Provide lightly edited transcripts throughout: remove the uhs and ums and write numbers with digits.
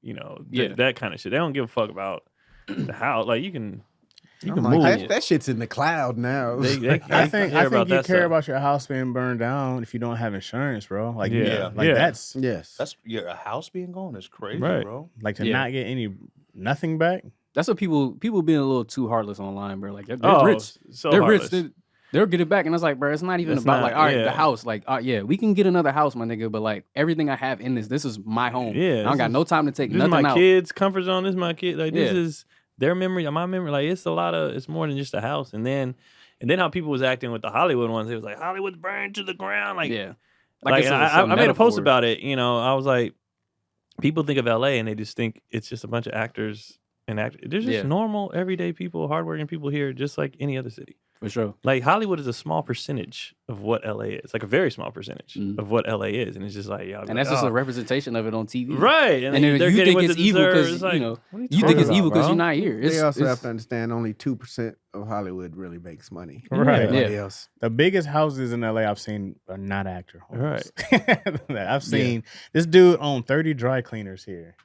that kind of shit. They don't give a fuck about the house. Like you can move it. That shit's in the cloud now. I think you care about your house being burned down if you don't have insurance, bro. Like that's a house being gone is crazy, bro. Like to not get nothing back. That's what people being a little too heartless online, bro. Like they're rich, they're heartless. rich. They'll get it back, and it's like, bro, it's not even about like, all right, the house, like, we can get another house, my nigga, but like everything I have in this is my home. Yeah, I don't got no time to take nothing out. This is my kids' comfort zone. This is my kid. Like this is their memory, my memory. Like it's it's more than just a house. And then how people was acting with the Hollywood ones. It was like Hollywood's burned to the ground. Like I made a post about it. I was like, people think of LA and they just think it's just a bunch of actors and There's just normal, everyday people, hardworking people here, just like any other city. For sure. Like Hollywood is a small percentage of what LA is. Like a very small percentage of what LA is. And it's just like, and that's just a representation of it on TV. Right. And then you think it's evil because, you think it's evil because you're not here. They also have to understand only 2% of Hollywood really makes money. Right. Everybody else. The biggest houses in LA I've seen are not actor homes. Right. I've seen this dude own 30 dry cleaners here.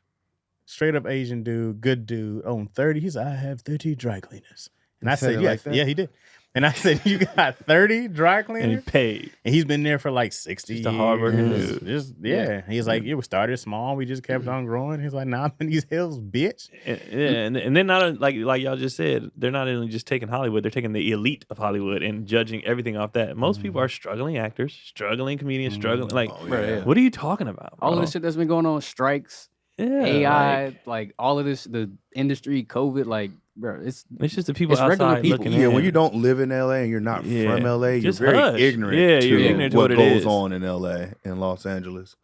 Straight up Asian dude, good dude, owned 30. He's like, I have 30 dry cleaners. And I said, yeah, he did. And I said, you got 30 dry cleaners? And he paid. And he's been there for like 60 years. Just a hardworking dude. He's like, we started small. We just kept on growing. He's like, nah, I'm in these hills, bitch. And then not like y'all just said, they're not only just taking Hollywood, they're taking the elite of Hollywood and judging everything off that. Most people are struggling actors, struggling comedians, struggling. Like, what are you talking about, bro? All of this shit that's been going on, strikes, AI, like all of this, the industry, COVID, like, bro, it's just the people outside looking in. Yeah, when you don't live in LA and you're not from LA, you're just very ignorant to what goes on in LA and Los Angeles.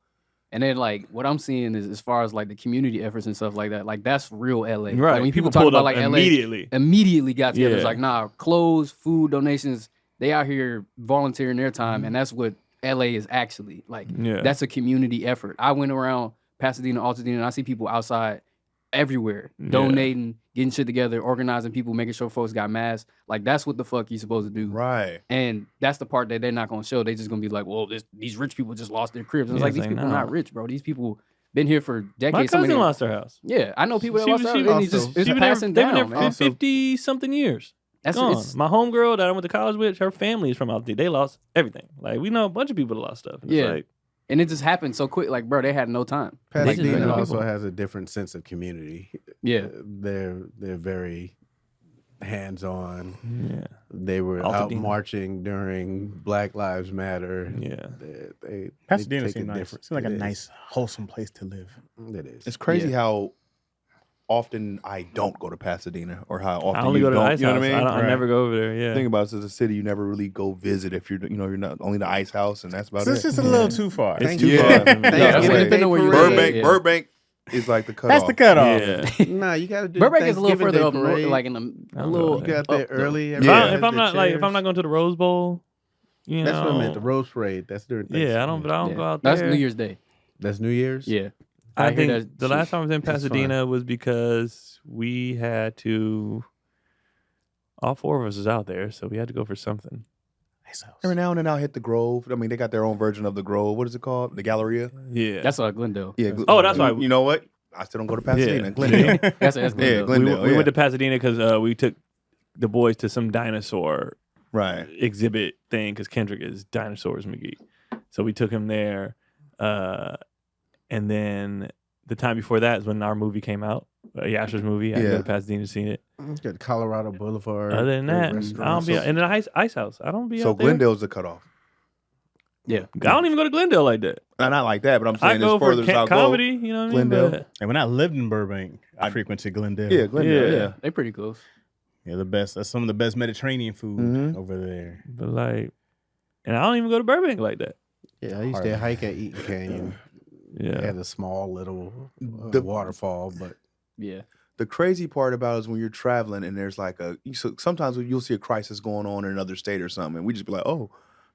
And then like what I'm seeing is as far as like the community efforts and stuff like that, like that's real LA. Right. Like, when people talk about like LA immediately got together. It's like, nah, clothes, food, donations, they out here volunteering their time, and that's what LA is actually. Like that's a community effort. I went around Pasadena, Altadena, and I see people outside everywhere donating, getting shit together, organizing people, making sure folks got masks. Like that's what the fuck you supposed to do. Right. And that's the part that they're not gonna show. They just gonna be like, well, these rich people just lost their cribs. And it's like these people are not rich, bro. These people been here for decades. My cousin lost her house. Yeah, I know people that lost their house. It's passing down. They've been there for 50-something years. That's gone. My homegirl that I went to college with, her family is from out there. They lost everything. Like we know a bunch of people that lost stuff. And it's like, and it just happened so quick. Like, bro, they had no time. Pasadena also has a different sense of community. Yeah. They're very hands-on. Yeah. They were out marching during Black Lives Matter. Yeah. Pasadena seems nice. It's like a nice, wholesome place to live. It is. It's crazy how often I don't go to Pasadena, or how often I only go to the don't. Ice You know House. what I mean? I never go over there. Yeah. Think about it, as a city, you never really go visit if you're not only the Ice House, and that's about it. It's just a little too far. It's too far. Burbank is like the cutoff. That's the cutoff. Yeah. Nah, you gotta do Burbank is a little further up, parade. like in a little. You got there early. If I'm not going to the Rose Bowl, that's what I meant. The Rose Parade. That's during Thanksgiving. Yeah, I don't go out there. That's New Year's Day. That's New Year's. Yeah. I think the last time I was in Pasadena was because we had to. All four of us was out there, so we had to go for something. Every now and then I'll hit the Grove. I mean, they got their own version of the Grove. What is it called? The Galleria? Yeah. That's Glendale. Yeah. That's why. You know what? I still don't go to Pasadena. Glendale. That's Glendale. Yeah, Glendale. We went to Pasadena because we took the boys to some dinosaur exhibit thing because Kendrick is Dinosaurs McGee. So we took him there. And then the time before that is when our movie came out, Yasser's movie. I go to Pasadena to see it. Got Colorado Boulevard. Other than that, I don't be in the Ice House. I don't be so out there. Glendale's the cutoff. Yeah. I don't even go to Glendale like that. Not like that, but I'm saying I go as further for as I comedy, go, you know what I mean? Glendale. But, and when I lived in Burbank, I frequented Glendale. Yeah, Glendale. Yeah. They're pretty close. Yeah, the best. That's some of the best Mediterranean food over there. But like, and I don't even go to Burbank like that. Yeah, I used to hike at Eaton Canyon. Yeah. It had a small little waterfall, but yeah. The crazy part about it is when you're traveling and there's like sometimes you'll see a crisis going on in another state or something, and we just be like, oh,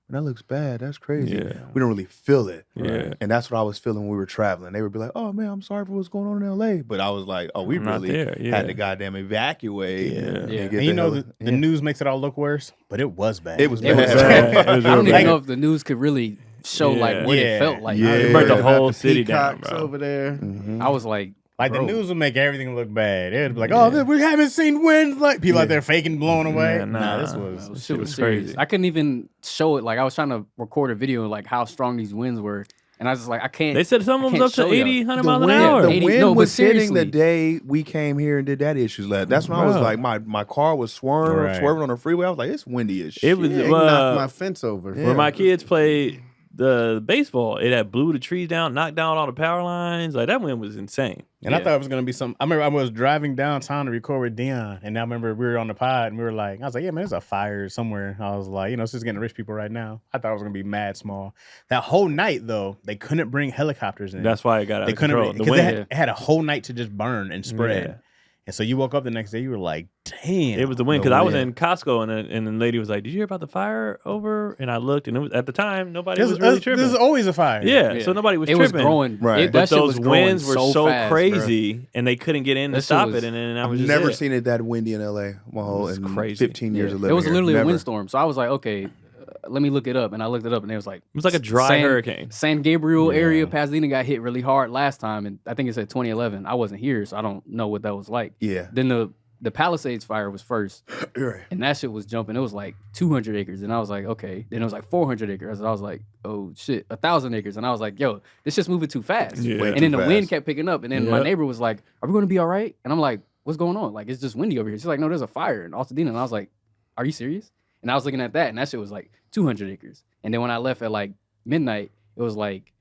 that looks bad. That's crazy. Yeah. We don't really feel it. Yeah. And that's what I was feeling when we were traveling. They would be like, oh, man, I'm sorry for what's going on in L.A. But I was like, oh, we really had to goddamn evacuate. Yeah. And you know, the news makes it all look worse, but it was bad. It was bad. I don't even know if the news could really show like what it felt like. Yeah. It burnt the whole city down, bro. over there. I was like, Like the news would make everything look bad. It'd be like, oh, we haven't seen winds like people out there faking blowing away. Nah, this was crazy. I couldn't even show it. Like I was trying to record a video of like how strong these winds were. And I was just like, I can't. They said some of them was up to 80, 100 miles an hour. The wind was hitting the day we came here and did that issues last. That's when I was like, my car was swerving on the freeway. I was like, it's windy as shit. It was knocked my fence over. When my kids played the baseball, it had blew the trees down, knocked down all the power lines. Like that wind was insane. And I thought it was gonna be some. I remember I was driving downtown to record with Dion, and I remember we were on the pod, and we were like, I was like, yeah, man, there's a fire somewhere. I was like, it's just getting rich people right now. I thought it was gonna be mad small. That whole night though, they couldn't bring helicopters in. That's why it got out of control. Because it had a whole night to just burn and spread. Yeah. And so you woke up the next day, you were like, damn. It was the wind, because I was in Costco, and the lady was like, did you hear about the fire over? And I looked, and it was, at the time, nobody was really tripping. There's always a fire. Yeah, so nobody was tripping. It was growing. Right. But those winds were so fast, crazy, bro. And they couldn't get in to stop it. And then I was just never seen it that windy in L.A. My whole crazy. 15 years of living It was literally here. a windstorm. So I was like, okay, let me look it up. And I looked it up, and it was like... It was like a dry hurricane. San Gabriel area, Pasadena got hit really hard last time, and I think it said 2011. I wasn't here, so I don't know what that was like. Yeah. Then the Palisades fire was first, and that shit was jumping. It was like 200 acres, and I was like, okay. Then it was like 400 acres, and I was like, oh shit, 1,000 acres, and I was like, yo, this just moving too fast. Yeah. And then the wind kept picking up, and then my neighbor was like, are we going to be all right? And I'm like, what's going on? Like, it's just windy over here. She's like, no, there's a fire in Altadena, and I was like, are you serious? And I was looking at that, and that shit was like 200 acres. And then when I left at like midnight, it was like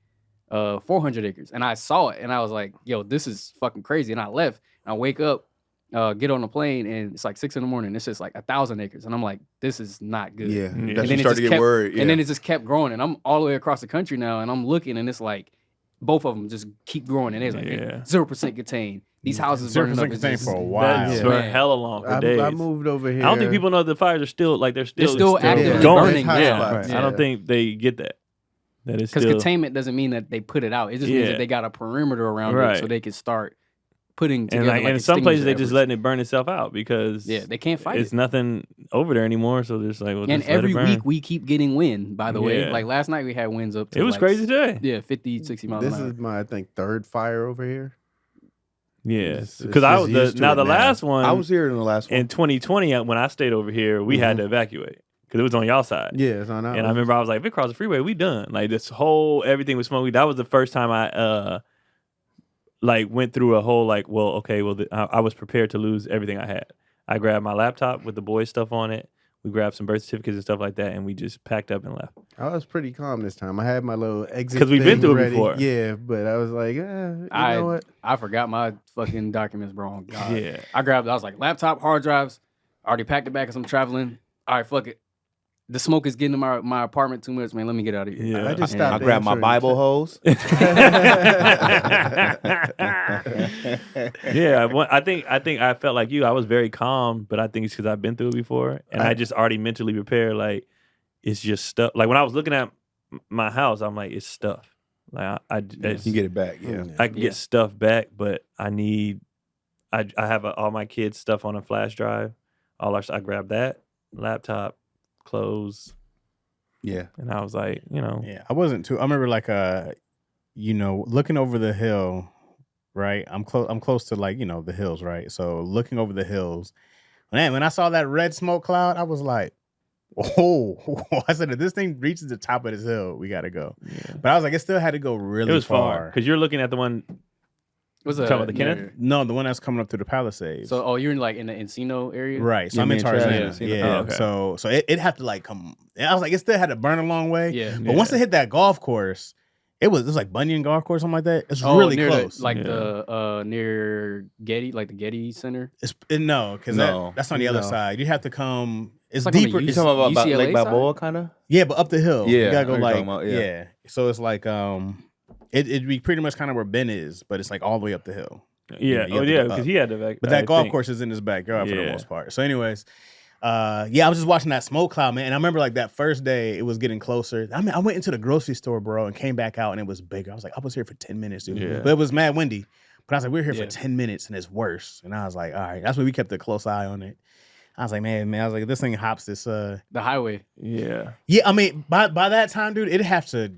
400 acres, and I saw it, and I was like, yo, this is fucking crazy. And I left, and I wake up, get on the plane, and it's like 6 a.m. It's just like 1,000 acres, and I'm like, this is not good. Yeah, and then you start to get worried. And then it just kept growing, and I'm all the way across the country now, and I'm looking, and it's like both of them just keep growing, and it's like 0% contained. These houses burning up contained for a while. For hella long, for days. I moved over here. I don't think people know the fires are still like they're still actively going. burning. I don't think they get that. That is because containment doesn't mean that they put it out. It just means that they got a perimeter around it so they can start putting together. And in some places they just letting it burn itself out because they can't fight it. It's nothing over there anymore. So there's like, well, and every week we keep getting wind. By the way, like last night we had winds up to it was like, crazy today. Yeah, 50, 60 miles an hour. This is my, I think, third fire over here. Yes, because the last one I was here in the last one in 2020 when I stayed over here. We had to evacuate because it was on y'all side. Yeah, it's on our And I remember I was like, if it crossed the freeway, we done. Like this whole everything was smoky. That was the first time I like went through a whole like, well, okay, well I was prepared to lose everything I had. I grabbed my laptop with the boys' stuff on it. We grabbed some birth certificates and stuff like that, and we just packed up and left. I was pretty calm this time. I had my little exit because we've been through it before. Yeah, but I was like, you know what? I forgot my fucking documents, bro. God. Yeah, I was like, laptop, hard drives. I already packed it back because I'm traveling. All right, fuck it. The smoke is getting to my apartment too much, man. Let me get out of here. Yeah, I just stopped. I grabbed my Bible hose. Yeah, I think I felt like you. I was very calm, but I think it's because I've been through it before, and I just already mentally prepared. Like it's just stuff. Like when I was looking at my house, I'm like, it's stuff. Like you get it back. Yeah, I can get stuff back, but I need. I have all my kids' stuff on a flash drive. I grabbed that laptop. Clothes, and I was like, I wasn't too. I remember like looking over the hill, right? I'm close to like the hills, right? So looking over the hills, man, when I saw that red smoke cloud, I was like, oh, I said if this thing reaches the top of this hill, we gotta go. Yeah. But I was like, it still had to go really it was far because you're looking at the one. Was talking about the Kenneth? No, the one that's coming up through the Palisades. So, you're in like in the Encino area, right? So I'm in Tarzana. Yeah. Oh, okay. So it had to like come. I was like, it still had to burn a long way. Yeah. But once it hit that golf course, it was like Bunyan Golf Course, something like that. It's really close. The near Getty, like the Getty Center. No, because that's on the other side. You have to come. It's like deeper. You talking about Lake Balboa, kind of? Yeah, but up the hill. Yeah, you gotta go like So it's like it'd be pretty much kind of where Ben is, but it's like all the way up the hill. Yeah, because he had to. But that golf course is in his backyard for the most part. So, anyways, I was just watching that smoke cloud, man. And I remember like that first day, it was getting closer. I mean, I went into the grocery store, bro, and came back out, and it was bigger. I was like, I was here for 10 minutes, dude. Yeah. But it was mad windy. But I was like, we're here for 10 minutes, and it's worse. And I was like, all right, that's why we kept a close eye on it. I was like, man, I was like, if this thing hops this the highway. Yeah. I mean, by that time, dude, it'd have to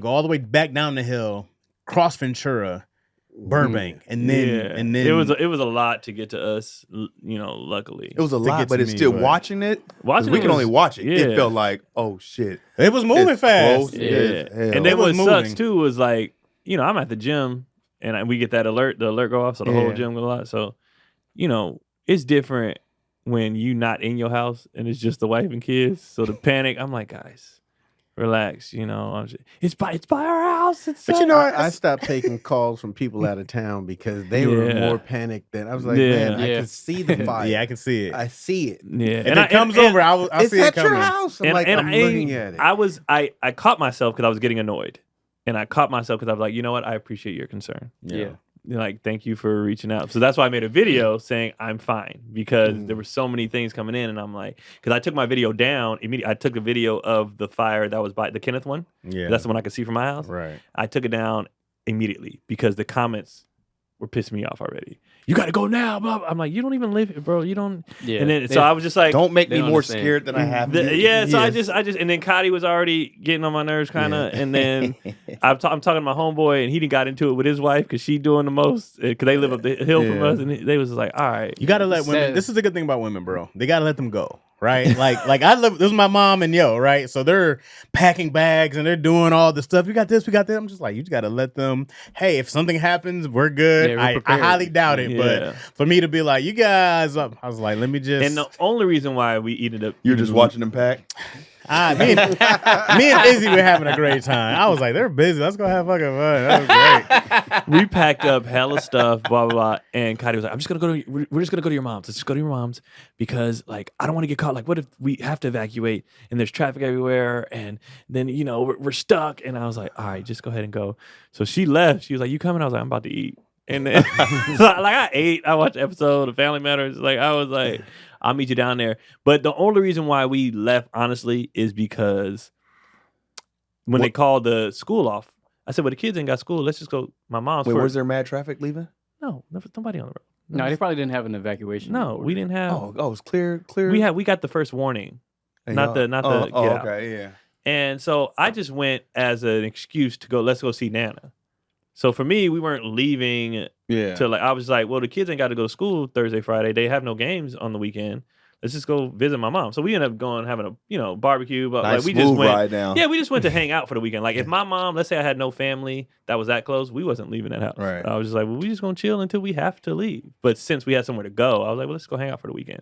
go all the way back down the hill, cross Ventura, Burbank, and then it was a lot to get to us. Luckily it was a lot, but it's still watching it. We can only watch it. It felt like, oh shit, it was moving fast. And then what sucks too was like, I'm at the gym and we get that alert. The alert go off, so the whole gym goes off. So, it's different when you not in your house and it's just the wife and kids. So the panic, I'm like, guys, relax. It's by our house. But I stopped taking calls from people out of town because they were more panicked than I was like, man, I can see the fire. Yeah, I can see it. I see it. Yeah, if it comes over, I'll see it coming. It's at your house. I'm looking at it. I caught myself because I was getting annoyed, and I caught myself because I was like, you know what? I appreciate your concern. Yeah. Like, thank you for reaching out. So that's why I made a video saying I'm fine, because there were so many things coming in, and I'm like, because I took my video down immediately. I took a video of the fire that was by the Kenneth one. Yeah, that's the one I could see from my house. Right. I took it down immediately because the comments were pissing me off already. You got to go now. Blah, blah. I'm like, you don't even live here, bro. You don't. Yeah. And then so I was just like, don't make me more scared than I have to. So I just, and then Cotty was already getting on my nerves, kind of. And then I'm talking to my homeboy, and he got into it with his wife because she doing the most, because they live up the hill from us, and they was just like, all right, you gotta let women. This is the good thing about women, bro. They gotta let them go. Right, like I live. This is my mom and right. So they're packing bags and they're doing all the stuff. We got this, we got that. I'm just like, you just got to let them. Hey, if something happens, we're good. I highly doubt it, but for me to be like, you guys, I was like, let me just. And the only reason why we ended up, you're just watching them pack. Me and Izzy were having a great time. I was like, they're busy. Let's go have fucking fun. That was great. We packed up hella stuff, blah, blah, blah. And Cotty was like, we're just going to go to your mom's. Let's just go to your mom's because, like, I don't want to get caught. Like, what if we have to evacuate and there's traffic everywhere and then, we're stuck. And I was like, all right, just go ahead and go. So she left. She was like, you coming? I was like, I'm about to eat. And then, I ate. I watched an episode of Family Matters. Like, I was like, I'll meet you down there. But the only reason why we left, honestly, is because when they called the school off, I said, well, the kids ain't got school. Let's just go. My mom's Wait, was there mad traffic leaving? No, nobody on the road. No, they probably didn't have an evacuation. No, we didn't have. Oh, it was clear. We got the first warning, not the. Okay, yeah. And so I just went as an excuse to go. Let's go see Nana. So for me, we weren't leaving. To I was like, well, the kids ain't got to go to school Thursday, Friday. They have no games on the weekend. Let's just go visit my mom. So we ended up going having a barbecue, but nice, like we just went ride down. Yeah, we just went to hang out for the weekend. Like if my mom, let's say I had no family that was that close, we wasn't leaving that house. Right. I was just like, well, we just gonna chill until we have to leave. But since we had somewhere to go, I was like, well, let's go hang out for the weekend.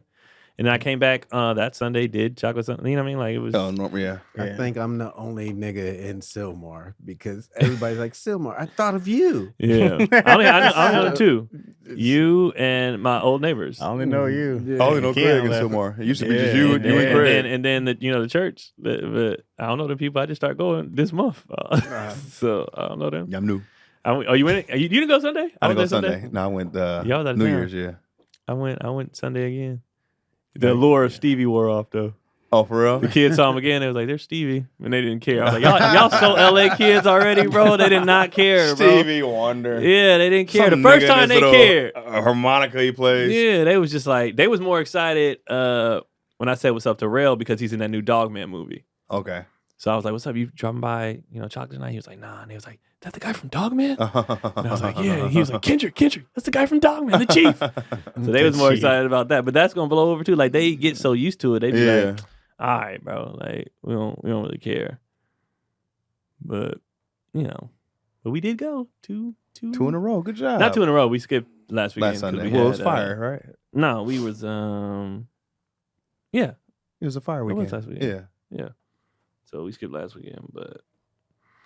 And then I came back that Sunday, did chocolate Sunday. You know what I mean? Like it was. Oh no, yeah. I think I'm the only nigga in Sylmar because everybody's like, Sylmar, I thought of you. Yeah, I know two. You and my old neighbors. I only know you. Yeah. I only know Craig and Sylmar. It used to be just you and Craig. And then the church. But I don't know the people. I just start going this month. So I don't know them. Yeah, I'm new. You went? You didn't go Sunday? I didn't go Sunday. No, I went New Year's. Yeah. I went Sunday again. The allure of Stevie wore off though. Oh, for real? The kids saw him again. They was like, "There's Stevie," and they didn't care. I was like, "Y'all so LA kids already, bro." They did not care, bro. Stevie Wonder. Yeah, they didn't care. The first time they cared. Harmonica he plays. Yeah, they was just like they was more excited when I said what's up to Rail because he's in that new Dogman movie. Okay. So I was like, "What's up? You dropping by? Chocolate tonight?" He was like, "Nah," and he was like, "That's the guy from Dogman?" And I was like, "Yeah." He was like, Kendrick, that's the guy from Dogman, the chief. So they was more excited about that, but that's gonna blow over too. Like they get so used to it, they be like, "All right, bro, like we don't really care." But but we did go two in a row. Good job. Not 2 in a row. We skipped last weekend. Last Sunday. Well, it was fire, right? No, we was yeah. It was a fire weekend. It was last weekend. Yeah. So we skipped last weekend, but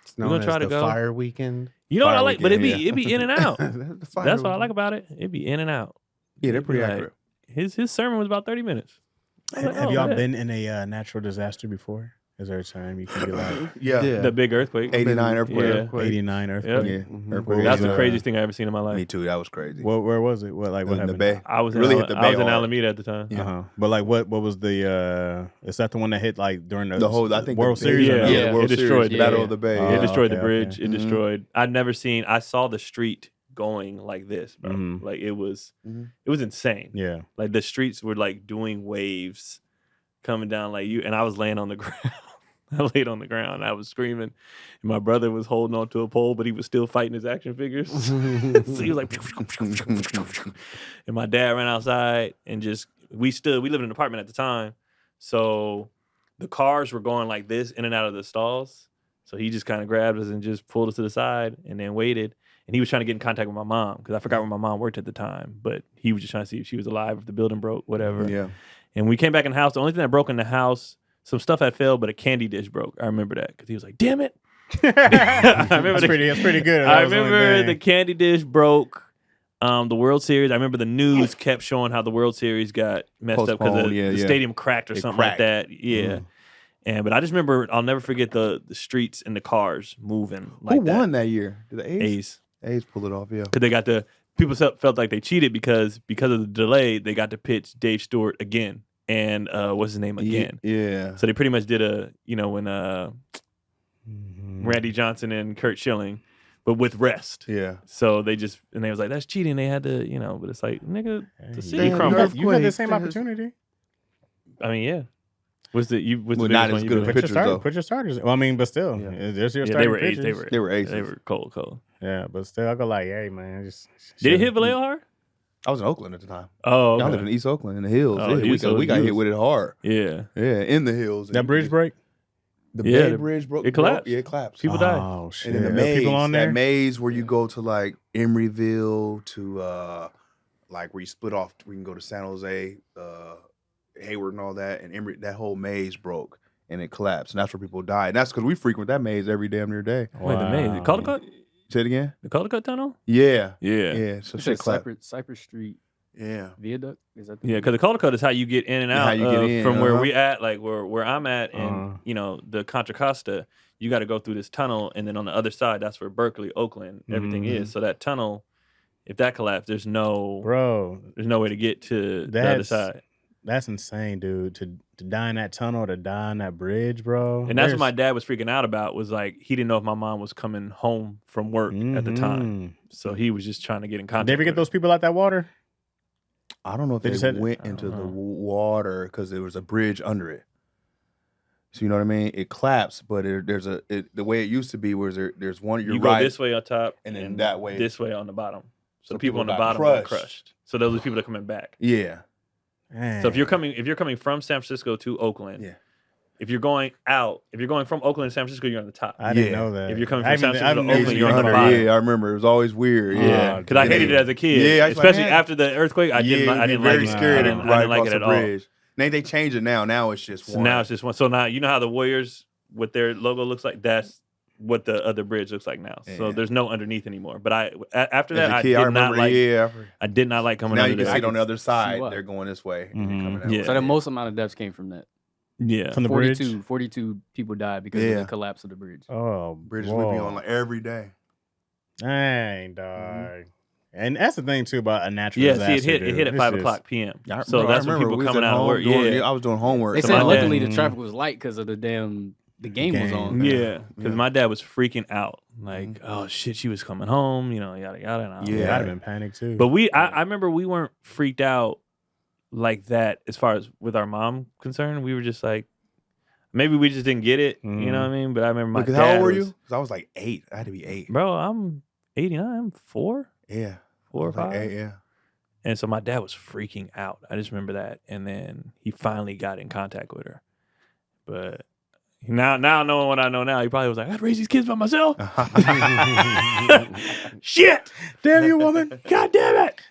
it's known as the fire weekend. You know what I like? But it'd be in and out. That's what I like about it. It'd be in and out. Yeah, they're pretty accurate. His sermon was about 30 minutes. Have y'all been in a natural disaster before? Is there a time you can be like, the big earthquake, 89 earthquake, 89 earthquake? Yeah. Earthquake. That's the craziest thing I ever seen in my life. Me too. That was crazy. Where was it? What happened? The Bay. I was really hit the Bay. I was in Alameda at the time. Yeah. But like, what was the? Is that the one that hit like during the whole? I think World Series. Yeah, World it destroyed the Battle of the Bay. It destroyed the bridge. It destroyed. I'd never seen. I saw the street going like this, bro. Like it was insane. Yeah. Like the streets were like doing waves coming down like you, and I was laying on the ground. I laid on the ground. I was screaming. And my brother was holding onto a pole, but he was still fighting his action figures. So he was like, and my dad ran outside and just, we lived in an apartment at the time. So the cars were going like this in and out of the stalls. So he just kind of grabbed us and just pulled us to the side and then waited. And he was trying to get in contact with my mom because I forgot where my mom worked at the time. But he was just trying to see if she was alive, if the building broke, whatever. Yeah. And we came back in the house. The only thing that broke in the house, some stuff had failed, but a candy dish broke. I remember that because he was like, "Damn it!" That's pretty good. I remember the candy dish broke. The World Series. I remember the news kept showing how the World Series got messed up because the stadium cracked or something like that. Yeah. But I just remember, I'll never forget the streets and the cars moving. Like Who won that year? Did the A's? A's pull it off, yeah. Because they got people felt like they cheated because of the delay, they got to pitch Dave Stewart again. And what's his name again? Yeah. So they pretty much did when Randy Johnson and Kurt Schilling, but with rest. Yeah. So they was like, that's cheating. They had to, but it's like, nigga, the city you crumbled. You had the same opportunity. I mean, yeah. Was the not as good of pitchers though? Put your starters. Well, I mean, but still, there's your starting pitchers. They were aces. They were cold. Yeah, but still, I go like, hey man, did it hit Vallejo hard? I was in Oakland at the time. Oh, okay. I lived in East Oakland in the hills. Oh, we got hit with it hard. Yeah, in the hills. That bridge break. The Bay Bridge broke. It collapsed. Yeah, it collapsed. People died. Oh shit! And then the maze, people on there? That maze where you go to like Emeryville to like where you split off. We can go to San Jose, Hayward, and all that. And Emory, that whole maze broke and it collapsed, and that's where people died. And that's because we frequent that maze every damn near day. Wait, the maze, the Caldecott? Say it again. The Caldecott tunnel? Yeah. So Cypress Street. Yeah. Viaduct? Is that because the Caldecott is how you get in and out. How you get in, from where we at, like where I'm at, and the Contra Costa. You got to go through this tunnel, and then on the other side, that's where Berkeley, Oakland, everything is. So that tunnel, if that collapsed, there's no way to get to the other side. That's insane, dude. To die in that tunnel, to die on that bridge, bro. And that's what my dad was freaking out about. Was like he didn't know if my mom was coming home from work at the time, so he was just trying to get in contact. Did they ever get those people out that water? I don't know if they went into the water because there was a bridge under it. So you know what I mean? It collapsed, but the way it used to be was there's one. You go this way on top, and then that way, this way on the bottom. So the people on the bottom got crushed. So those are the people that are coming back. Yeah. Man. So if you're coming from San Francisco to Oakland, if you're going from Oakland to San Francisco, you're on the top. I didn't know that. If you're coming from San Francisco to Oakland, you're on the bottom. Yeah, I remember. It was always weird. Yeah, because I hated it as a kid. Yeah, especially after the earthquake. I didn't like it. Very scary. I didn't like it at all. Now they change it now. Now it's just one. Now it's just one. So now you know how the Warriors, what their logo looks like. That's what the other bridge looks like now. So there's no underneath anymore. But after that, I did not like coming. Now you can see it on the other side. They're going this way. So the most amount of deaths came from that. Yeah, from the 42 people died because of the collapse of the bridge. Oh, bridges would be on like every day. Dang, dog. And that's the thing too about a natural disaster. See, it hit at 5:00 p.m. So that's when people coming out of work. I was doing homework. They said luckily the traffic was light because of the game was on. Yeah, because my dad was freaking out. Like, oh shit, she was coming home. Yada yada. And I'd have been panicked too. But I remember we weren't freaked out like that as far as with our mom concerned. We were just like, maybe we just didn't get it. You know what I mean? But I remember my dad. How old were you? Because I was like 8. I had to be 8. Bro, I'm 89. I'm 4. Yeah. 4 or 5. Like 8, yeah. And so my dad was freaking out. I just remember that. And then he finally got in contact with her. But now knowing what I know now, he probably was like, I'd raise these kids by myself. Shit! Damn you, woman! God damn it!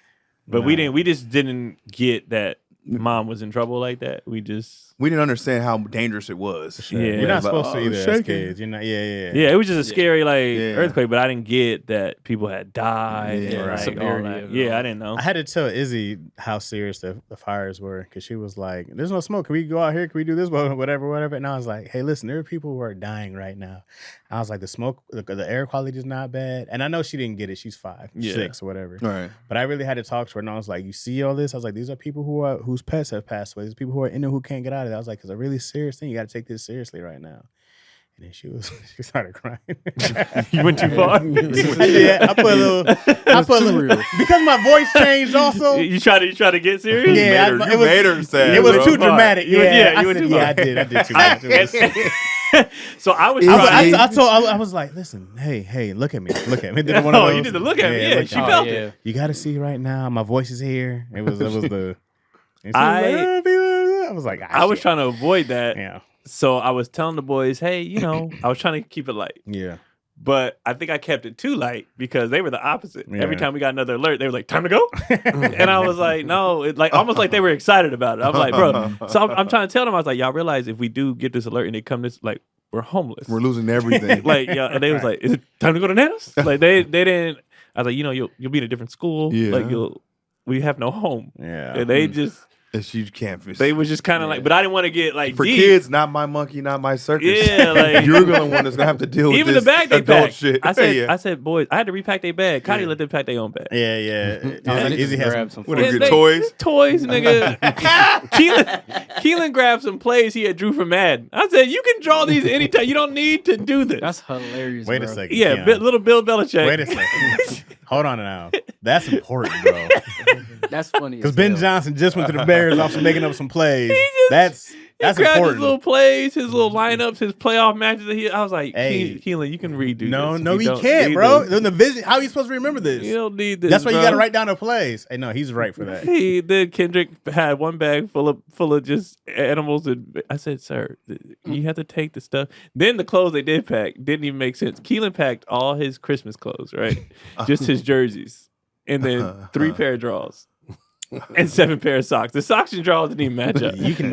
But we just didn't get that mom was in trouble like that. We didn't understand how dangerous it was. Yeah, you're not supposed to either as kids. You're not. Yeah. It was just a scary earthquake, but I didn't get that people had died. I didn't know. I had to tell Izzy how serious the fires were because she was like, "There's no smoke. Can we go out here? Can we do this? Whatever." And I was like, "Hey, listen, there are people who are dying right now." I was like, "The smoke, the air quality is not bad." And I know she didn't get it. She's 5, 6, or whatever. Right. But I really had to talk to her, and I was like, "You see all this?" I was like, "These are people whose pets have passed away. These people who are in there who can't get out of it." I was like, "It's a really serious thing. You got to take this seriously right now." And then she started crying. You went too far. Yeah, I put a little because my voice changed. Also, you try to get serious. Yeah, you made her sad. It was too dramatic. I did too much. So I was trying. I was like, listen, hey, look at me. Did one of those? You need to look at me. Yeah, she felt it. You got to see right now. My voice is here. It was the. I was like, I was trying to avoid that. Yeah. So I was telling the boys, hey, I was trying to keep it light. Yeah. But I think I kept it too light because they were the opposite. Yeah. Every time we got another alert, they were like, time to go. And I was like, no, almost like they were excited about it. I'm like, bro. So I'm trying to tell them, I was like, y'all realize if we do get this alert and they come this, like, we're homeless. We're losing everything. And they was like, is it time to go to Nana's? Like, they didn't. I was like, you'll be in a different school. Yeah. Like, we have no home. Yeah. And they just. You can't. They was just kind of like, but I didn't want to get like for deep. Kids. Not my monkey, not my circus. Yeah, like you're the one that's gonna have to deal with even this the bag they adult packed. shit. I said, boys, I had to repack their bag. Connie let them pack their own bag. Yeah. Izzy has some what are toys, nigga. Keelan grabbed some plays he had drew from Madden. I said, you can draw these anytime. You don't need to do this. That's hilarious. Wait bro. a second. Yeah, little Bill Belichick. Wait a second. Hold on now. That's important, bro. That's funny. Because Ben Johnson just went to the Bears off making up some plays. That's grabbed important. His little plays, his little lineups, his playoff matches. I was like, hey, Keelan, you can redo no, this. No, you can't, bro. In the vision, how are you supposed to remember this? You don't need this. That's why you got to write down the plays. Hey, no, he's right for that. He did. Kendrick had one bag full of just animals, and I said, "Sir, you have to take the stuff." Then the clothes they did pack didn't even make sense. Keelan packed all his Christmas clothes, right? Just his jerseys, and then 3 pair of drawers. And 7 pair of socks. The socks and drawers didn't even match up. You can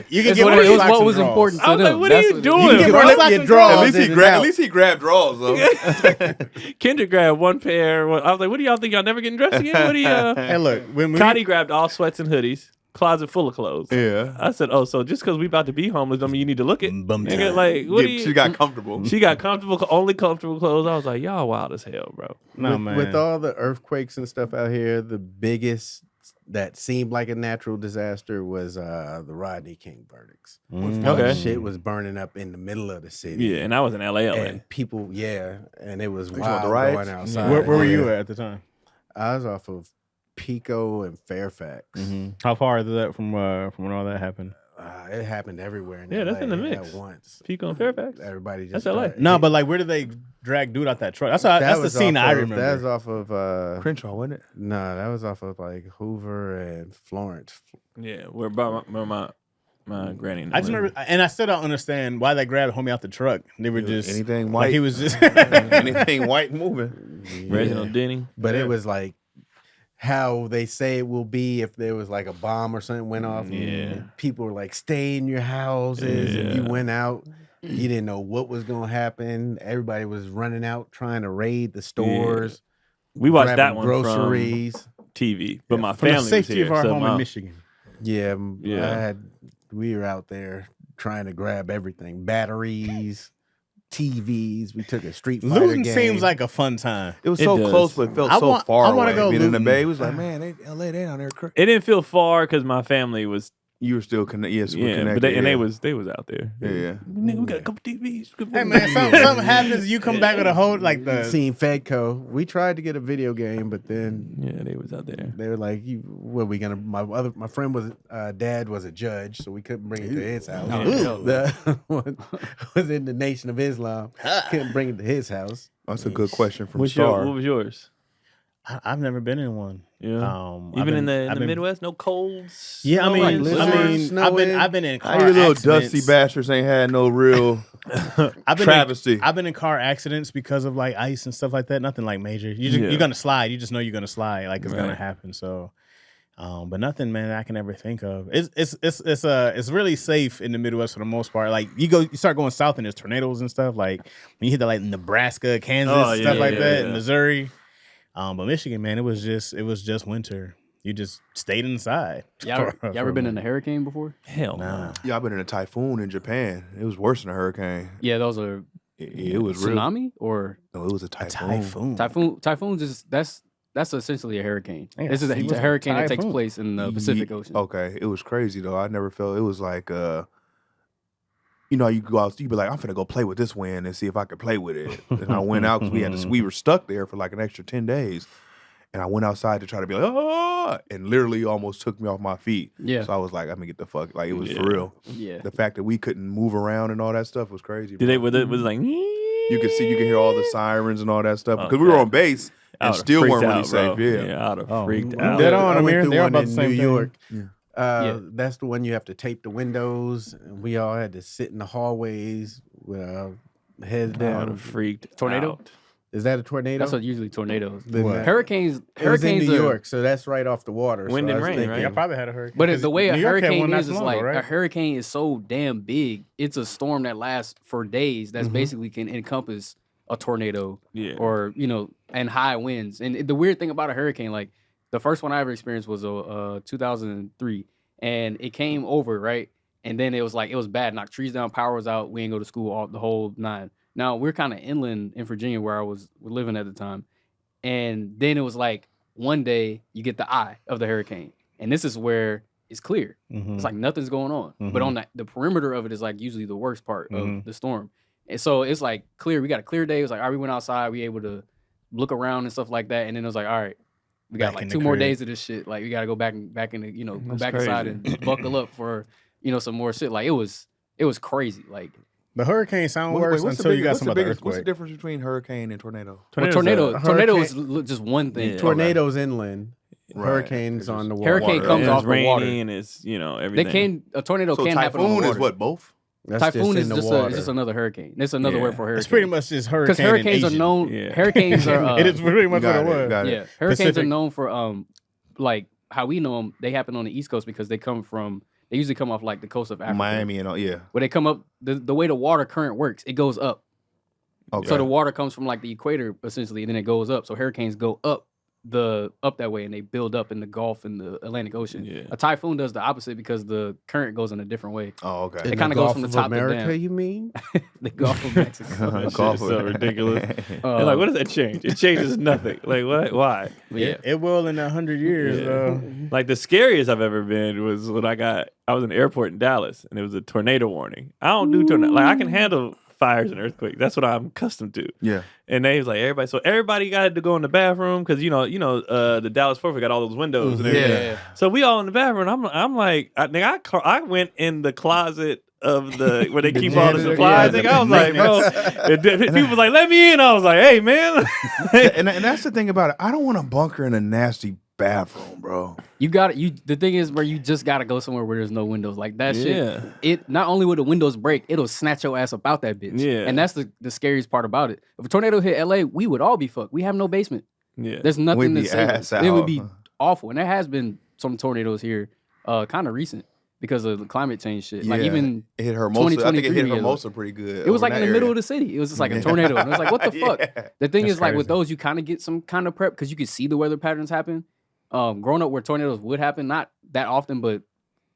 you can get more it was socks what and was drawers. important to I was them. like, what are you doing? You can get more socks and drawers. At least he grabbed drawers though. Kendrick grabbed 1 pair. I was like, what do y'all think? Y'all never getting dressed again? What do you? Hey, look. When Connie grabbed all sweats and hoodies. Closet full of clothes. Yeah. I said, oh, so just because we about to be homeless, don't mean you need to look it. Nigga, like, what do you? She got comfortable. She got comfortable, only comfortable clothes. I was like, y'all wild as hell, bro. No, man. With all the earthquakes and stuff out here, the biggest that seemed like a natural disaster was the Rodney King verdicts. Okay. Shit was burning up in the middle of the city. Yeah, and I was in LA. And people, and it was wild the riots? going outside. Where were you at the time? I was off of Pico and Fairfax. How far is that from when all that happened? It happened everywhere. Yeah, that's in the mix. At once. Pico and Fairfax. Everybody just. That's LA. No, but like, where did they drag dude out that truck? That's the scene I remember. That was off of Crenshaw, wasn't it? No, that was off of like Hoover and Florence. Yeah, where my granny. I just remember, and I still don't understand why they grabbed homie out the truck. They were just anything white. Like he was just anything white moving. Reginald Denny. But it was like how they say it will be if there was like a bomb or something went off. Yeah. People were like, stay in your houses. If you went out, you didn't know what was going to happen. Everybody was running out trying to raid the stores. We watched that one groceries. from TV, but my from family the safety was here, of our so home in Michigan. Yeah. We were out there trying to grab everything. Batteries, TVs. We took a Street Fighter Looting game. seems like a fun time. It was so close, but it felt so far away. I want to go being in the looting. Bay. It was like, man, LA, they down there. It didn't feel far because my family was. You were still connected. Yes, we're Yeah, connected. but they was out there. Yeah. Nigga, we got a couple TVs. Hey man, something happens. You come back with a whole like the Seen Fedco. We tried to get a video game, but then they was out there. they were like, "What are we gonna?" My friend was dad was a judge, so we couldn't bring it to his house. The one was in the Nation of Islam. Couldn't bring it to his house. That's a good question from What Star. was yours? I've never been in one. Yeah. Even in the Midwest, no colds. Yeah, snowing. I've been in car How you little accidents. dusty bastards ain't had no real travesty. I've been in car accidents because of like ice and stuff like that. Nothing like major. You're gonna slide. You just know you're gonna slide. Like it's gonna happen. So, but nothing, man, I can ever think of. It's really safe in the Midwest for the most part. Like you start going south and there's tornadoes and stuff. Like when you hit the like Nebraska, Kansas, stuff like that, Missouri. But Michigan, man, it was just winter. You just stayed inside. Y'all ever been in a hurricane before? Hell Nah. Yeah, I've been in a typhoon in Japan. It was worse than a hurricane. Yeah, those are It was real. tsunami or No, it was a typhoon. typhoons is that's essentially a hurricane. Yeah, This is a hurricane that takes place in the Pacific Ocean. Okay, it was crazy though. I never felt it was like you know, you go out, you be like, I'm finna go play with this wind and see if I could play with it. And I went out because we were stuck there for like an extra 10 days. and I went outside to try to be like, oh, and literally almost took me off my feet. Yeah. So I was like, I'm gonna get the fuck. Like it was for real. Yeah. The fact that we couldn't move around and all that stuff was crazy. Did they? Was it like? You could hear all the sirens and all that stuff because we were on base and still weren't really safe. Yeah, I'd have freaked out. Dead on, I went Amir. through They're one about in the same New thing. York. Yeah. That's the one you have to tape the windows, and we all had to sit in the hallways with our heads I would down. have freaked. Tornado? out. Is that a tornado? That's what usually tornadoes. What? Hurricanes. It was in Hurricanes New are, York, so that's right off the water. Wind so and I was rain, thinking- right? Yeah, I probably had a hurricane. But the way a New York had hurricane one not is so it's long like ago, right? a hurricane is so damn big. It's a storm that lasts for days. That's basically can encompass a tornado. Yeah. Or and high winds. And the weird thing about a hurricane, like the first one I ever experienced was 2003, and it came over right, and then it was bad. Knocked trees down, power was out. We didn't go to school the whole nine. Now we're kind of inland in Virginia where I was living at the time, and then it was like one day you get the eye of the hurricane, and this is where it's clear. It's like nothing's going on, but on the perimeter of it is like usually the worst part of the storm. And so it's like clear. We got a clear day. It was like, all right, we went outside. We able to look around and stuff like that. And then it was like, all right, we got Back like in 2 the more crib. days of this shit. Like we got to go back in the, go That's back inside crazy. and buckle up for, some more shit. Like it was crazy. Like The hurricane sound worse until you got some other What's the earthquake. difference between hurricane and tornado? tornado hurricane- is just one thing. Yeah. Tornadoes inland, Right. hurricanes It's on the water. Hurricane Water. comes And off it's the rainy water. and it's everything. A tornado So can happen on the typhoon water. is what, both? That's Typhoon just is in the water. just another hurricane. It's another word for hurricane. It's pretty much just hurricane. because hurricanes in are Asian. known. Yeah. Hurricanes are. It is pretty much what Got it was. got Yeah, hurricanes are Pacific. known for like how we know them. They happen on the East Coast because they usually come off like the coast of Africa. Miami and all, yeah. Where they come up, the way the water current works, it goes up. Okay. So the water comes from like the equator essentially, and then it goes up. So hurricanes go up that way, and they build up in the Gulf and the Atlantic Ocean. Yeah. A typhoon does the opposite because the current goes in a different way. Oh, okay. It In kinda the goes Gulf from the of top to America, down. you mean? The Gulf of Mexico. That shit is so ridiculous. Um, And like, what does that change? It changes nothing. Like, what? Why? Yeah. It will in 100 years, Yeah. though. Like the scariest I've ever been was when I was in the airport in Dallas and it was a tornado warning. I don't do tornado. Like I can handle fires and earthquakes. That's what I'm accustomed to. Yeah. And they was like everybody got to go in the bathroom because the Dallas Fort Worth got all those windows and everything. Yeah. So we all in the bathroom. I'm like, I went in the closet of the where they keep all the janitor, supplies. yeah, Nigga, I was like, bro. People was like, let me in. I was like, hey man. and that's the thing about it. I don't want to bunker in a nasty bathroom, bro. You got it. The thing is where you just gotta go somewhere where there's no windows. Like that Yeah. shit. It not only will the windows break, it'll snatch your ass up out that bitch. Yeah. And that's the scariest part about it. If a tornado hit LA, we would all be fucked. We have no basement. Yeah. There's nothing We'd to be save ass us. It would be out. awful. And there has been some tornadoes here, kind of recent because of the climate change shit. Like Yeah. even It hit Hermosa. I think it hit 2023, Hermosa pretty good. it was over like in that the middle area. of the city. It was just like a tornado. And it was like, what the fuck? Yeah. The thing That's is, like with crazy. those, you kind of get some kind of prep because you can see the weather patterns happen. Growing up where tornadoes would happen, not that often, but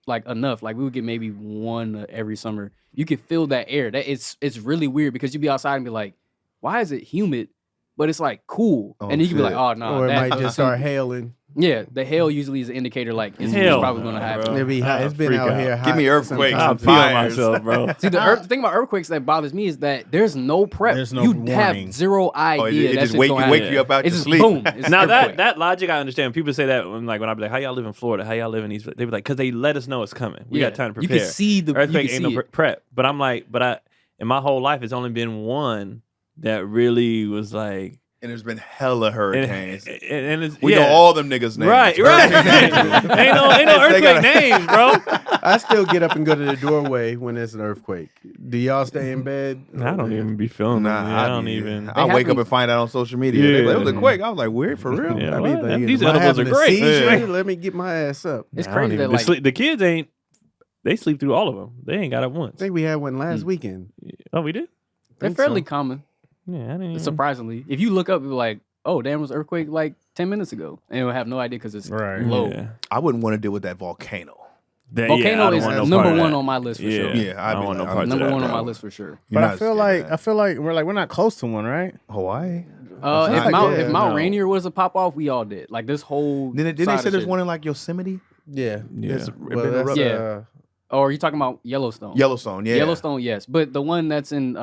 like enough. Like we would get maybe one every summer. You could feel that air. That it's really weird because you'd be outside and be like, why is it humid? But it's like cool, Oh, and you could be like, shit. oh no, Or it might just start hailing. Yeah, the hail usually is an indicator like it's Hell probably no, going to bro. happen. It'd be hot. It's been freak out out. here. Give hot me for earthquakes some I'll time. pee on fires. myself, bro. See, the thing about earthquakes that bothers me is that there's no prep. There's no you warning. have zero idea. it that just shit's wake gonna you happen. up out It's your just sleep. boom. It's Now earthquake. that logic I understand. People say that when I be like, "How y'all live in Florida? How y'all live in East?" They be like, "Cause they let us know it's coming. We got time to You prepare." can see the Earthquake you ain't can no see it. prep. But I'm like, in my whole life, it's only been one that really was like, And there's been hella hurricanes. and it's We know all them niggas' names. Right. ain't no They earthquake gotta- names, bro. I still get up and go to the doorway when there's an earthquake. Do y'all stay in bed? I don't even be feeling Nah, that. I don't even. I wake up happen- and find out on social media. They like, it was a Yeah. quake. I was like, weird for real. Yeah, I what? mean, These am I edibles are having a great. seizure? Yeah. Let me get my ass up. It's I don't crazy even- that like the kids ain't. They sleep through all of them. They ain't got up I once. think we had one last weekend. Oh, we did. they're think fairly so. common. Yeah, I didn't. Even... Surprisingly, if you look up, you're like, oh damn, it was an earthquake like 10 minutes ago, and you'll have no idea because it's Right. low. Yeah. I wouldn't want to deal with that volcano. Volcano is number one on my list for Yeah, sure. Yeah, I don't want no parts of Number that, one on bro. my list for sure. But I feel like we're not close to one, right? Hawaii. If not Mount good, if Mount no. Rainier was a pop off, we all did. Like this whole. Didn't they side say of there's shit. one in like Yosemite? Yeah. Yeah. It's, been well, that's, erupted. Yeah. Or are you talking about Yellowstone? Yellowstone, yeah. Yellowstone, yes. But the one that's in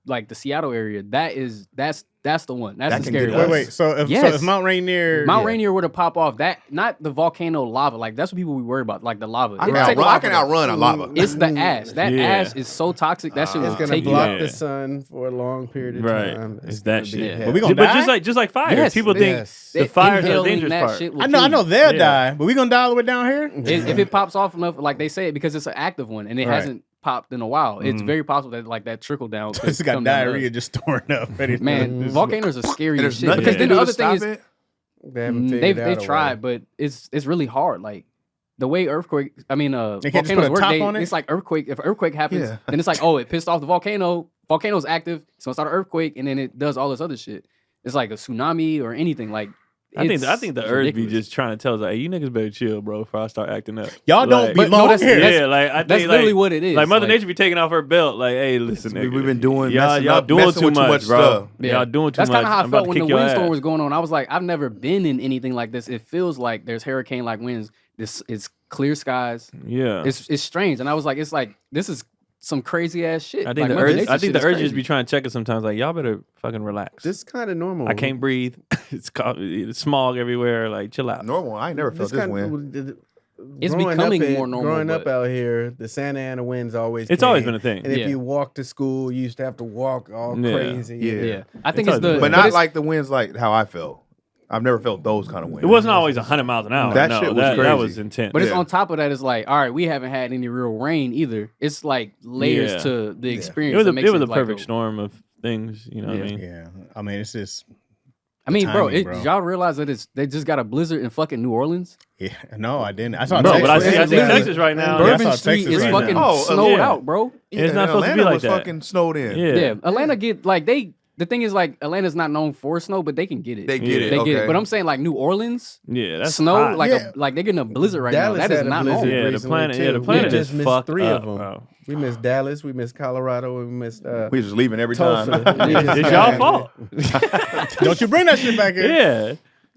like the Seattle area, that's the one. That's the scary one. Wait. So if Mount Rainier were to pop off, that not the volcano lava, like that's what people we worry about, like the lava. I can outrun a lava. It's the ash. That ash is so toxic. That shit will take you out. It's gonna block the sun for a long period of time. It's that shit. But we gonna die? But just like fire, people think the fires are the dangerous part. I know they'll die, but we gonna die all the way down here. If it pops off enough, like they say it, because it's an active one and it hasn't popped in a while. It's very possible that like that trickle down. It's got diarrhea just storing up. Man, volcanoes are scary as shit. Because then the other thing is they tried, but it's really hard. Like the way volcanoes work, it's like earthquake. If an earthquake happens, then it's like, oh, it pissed off the volcano. Volcano's active, so it's not an earthquake, and then it does all this other shit. It's like a tsunami or anything. Like I think the earth be just trying to tell us, like, hey, you niggas better chill, bro, before I start acting up. Y'all don't belong here. I think that's literally what it is. Like Mother Nature be taking off her belt. Like, hey, listen, nigga, we've been doing y'all doing too much, bro. Yeah. Y'all doing too much. That's kind of how I felt when the windstorm was going on. I was like, I've never been in anything like this. It feels like there's hurricane-like winds. It's clear skies. Yeah, it's strange, and I was like, this is some crazy ass shit. I think the urge just be trying to check us sometimes. Like, y'all better fucking relax. This is kind of normal. I can't breathe. It's smog everywhere. Like, chill out. Normal. I ain't never felt this wind. It's becoming more normal. Growing up out here, the Santa Ana winds always always been a thing. And if you walk to school, you used to have to walk all crazy. Yeah. I think it's but not like the winds like how I felt. I've never felt those kind of winds. It wasn't always 100 miles an hour. That shit was crazy. That was intense. But it's on top of that, it's like, all right, we haven't had any real rain either. It's like layers to the experience. It was a perfect storm of things, you know what I mean? Yeah. I mean, it's just... bro, y'all realize that they just got a blizzard in fucking New Orleans? Yeah, no, I didn't. I saw Texas. But I see Texas right now. Bourbon Street is fucking snowed out, bro. It's not supposed to be like that. Fucking snowed in. Yeah, Atlanta get like the thing is, like, Atlanta's not known for snow, but they can get it. They get it. But I'm saying, like, New Orleans, that's snow, hot. Like they're getting a blizzard right Dallas now. That is not known. Yeah, the planet just missed 3 up, of them. bro. We missed Dallas. We missed Colorado. We missed. We just leaving every time. It's y'all fault. Don't you bring that shit back here? Yeah.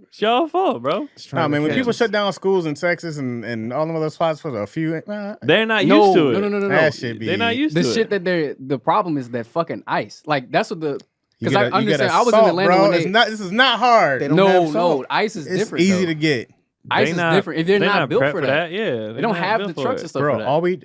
It's y'all fault, bro. I mean, when people shut down schools in Texas and all them other spots for a few, they're not used to it. No. That shit be. They're not used to the it. shit that the problem is that fucking ice. Like that's what the. Because I You understand. gotta I was salt, in Atlanta bro. when This is not hard. They don't have salt. No, ice is It's different. easy to get. Ice is different. If they're not built for that, yeah, they don't have the trucks and stuff Bro, for that. all we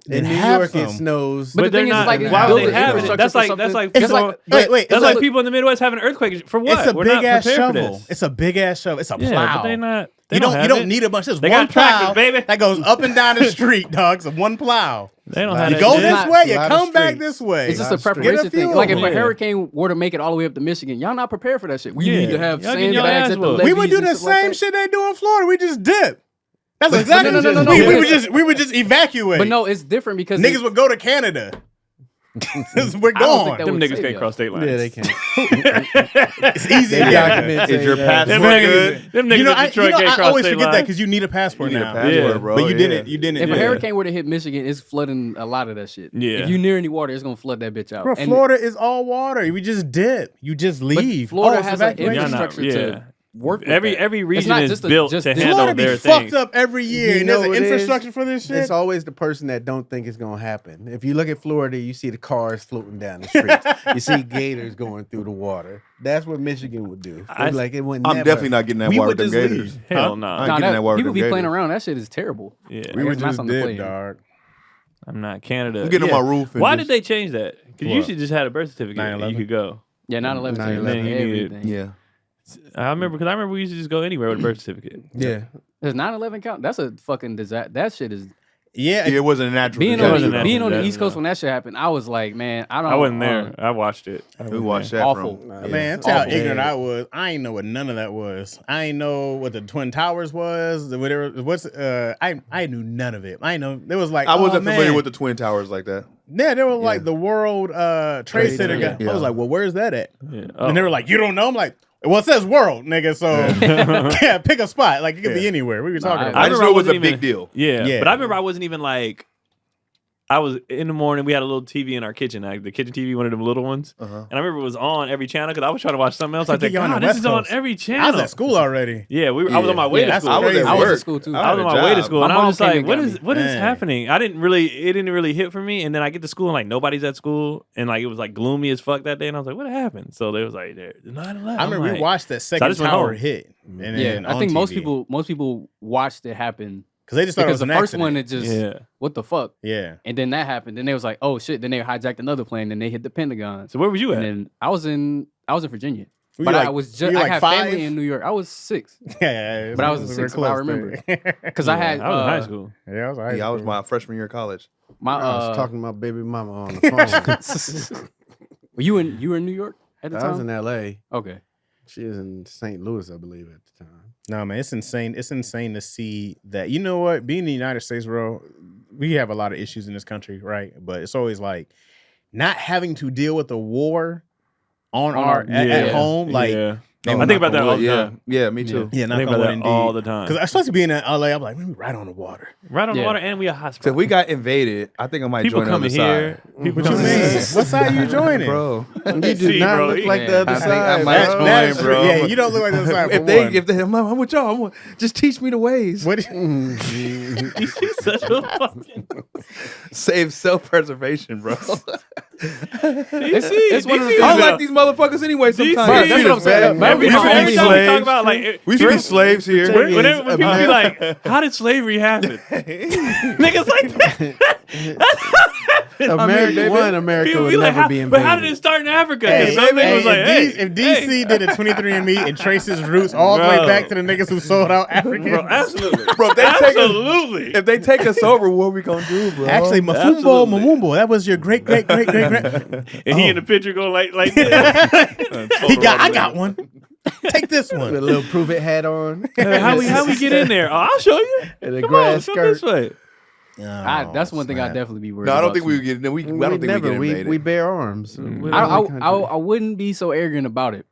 In New York, it snows. But the thing is, like, why would they have it? infrastructure That's for like something- that's like people in the Midwest having an earthquake. For what? It's a We're big not ass prepared for shovel. this. It's a big ass shovel. It's a plow. Yeah, but they not. You don't need a bunch. There's They one got tractors, plow, baby. that goes up and down the street, dog. It's one plow. They don't have You that go shit. this way, you Lot of come back streets. this way. It's just a Get a preparation thing. fuel. Like if a Yeah. hurricane were to make it all the way up to Michigan, y'all not prepared for that shit. We need to have Y'all getting your sandbags ass at the whooped. We levees would do and the stuff like same that. shit they do in Florida. We just dip. That's exactly no. we would just evacuate. But no, it's different because Niggas would go to Canada. We're I don't think gone. that Them would niggas save can't y'all. cross state lines. Yeah, they can. It's easy. They Yeah. document Is your say, passport good? Them niggas You know, in Detroit can't I cross always state forget that lines. because you need a passport You need a now. passport, Yeah. bro. But you yeah. didn't. You didn't. If yeah. a hurricane were to hit Michigan, it's flooding a lot of that shit. Yeah. If you near any water, it's gonna flood that bitch out. Bro, And- Florida is all water. We just dip. You just but leave. Florida it's has an evacuation. infrastructure to work with Every that. every It's region not is just built just to Florida handle Florida be their fucked things. up every year, You and know there's an what it is? infrastructure for this shit. It's always the person that don't think it's gonna happen. If you look at Florida, you see the cars floating down the streets. You see gators going through the water. That's what Michigan would do. They'd be like it would. I'm never. definitely not getting that We water would with them just gators. leave. Hell I no. ain't Nah, getting that water people with be them playing gators. around. That shit is terrible. Yeah, We were It's not just something to play dip, in. dog. I'm not Canada. I'm getting on my roof. And Why just- did they change that? Because you What? should just had a birth certificate and you 9/11? could go. Yeah, 9/11 changed 9/11, you needed- everything. Yeah. I remember we used to just go anywhere with a birth certificate. Yeah. Does 9/11 count? That's a fucking disaster. That shit is Yeah, It wasn't a natural. being It on wasn't the, that being on the disaster, East Coast no. when that shit happened. I was like, man, I don't. I wasn't there. I watched it. We watched that Awful. from. man, tell how Awful. ignorant I was. I ain't know what none of that was. I ain't know what the Twin Towers was. Whatever. I knew none of it. I know there was like I wasn't oh, familiar man. with the Twin Towers like that. Yeah, they were like the World Trade Center. Center. Guy. I was like, well, where's that at? Yeah. And they were like, you don't know? I'm like, well, it says world, nigga. So yeah, pick a spot. Like it could be anywhere. We were talking about. I just remember knew it was a wasn't big even- deal. Yeah. Yeah. But I remember I wasn't even like I was in the morning. We had a little TV in our kitchen. The kitchen TV, one of them little ones. And I remember it was on every channel because I was trying to watch something else. I was like, God, this is on every channel. I was at school already. Yeah, I was on my way to school. I was at school too. I was on my way to school, and I was just like, what is happening? It didn't really hit for me. And then I get to school and like nobody's at school, and like it was like gloomy as fuck that day. And I was like, what happened? So they was like, 9/11. I remember we watched that second tower hit. And I think most people watched it happen. Because they just thought it was the first one, it just, what the fuck? Yeah. And then that happened. Then they was like, oh shit. Then they hijacked another plane and they hit the Pentagon. So where were you at? And then I was in Virginia. But I had family in New York. I was 6. Yeah. But I was 6, if I remember. Because I was in high school. Yeah, I was in high school. I was my freshman year of college. I was talking to my baby mama on the phone. Were you in New York at the time? I was in L.A. Okay. She was in St. Louis, I believe, at the time. No, man, it's insane. It's insane to see that. You know what? Being in the United States, bro, we have a lot of issues in this country, right? But it's always like not having to deal with the war at home. Like, I think about that all the time. Yeah, me too. Yeah, I think about that all the time. Because especially being in LA, I'm like, let me right on the water. Right on the water, and we a hospital. So if we got invaded, I think I might people join on the here. side. People What you coming mean? here. What side you joining? Bro. You do not look like the other I think side. I might join, bro. Yeah, you don't look like the other side. If they, I'm with y'all. Just teach me the ways. What? He's such a fucking... Save self-preservation, bro. It's one of the I like these motherfuckers anyway sometimes. That's what I'm saying. Every time we talk about like we should be slaves here. When people be like, "How did slavery happen?" Niggas like that. America would never be invaded. But how did it start in Africa? Hey, Some nigga was like, if DC did a 23andMe and traced his roots all the way back to the niggas who sold out Africans, bro, absolutely, bro. If they take us over, what are we gonna do, bro? Actually, Mumumbo, that was your great. And he in the picture going like this. I got one. Take this one. With a little prove it hat on. How we get in there? Oh, I'll show you. And a grass skirt. This way. That's one thing I'd definitely be worried No, I don't about think we too. would get. I don't think we get invaded. We bear arms. I wouldn't be so arrogant about it.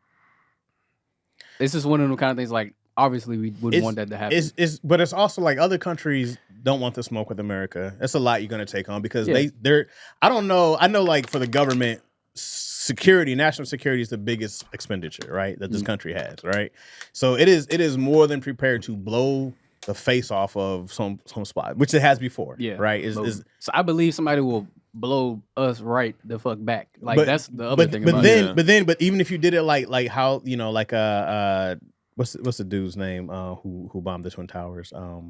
It's just one of them kind of things. Like, obviously, we wouldn't want that to happen. But it's also like other countries don't want to smoke with America. That's a lot you're going to take on because they're. I don't know. I know, like for the government, national security is the biggest expenditure, right? That this country has, right? So it is more than prepared to blow the face off of some spot, which it has before. Yeah, right. So I believe somebody will blow us right the fuck back. Like that's the other thing. But even if you did it like how like what's the dude's name who bombed the Twin Towers? But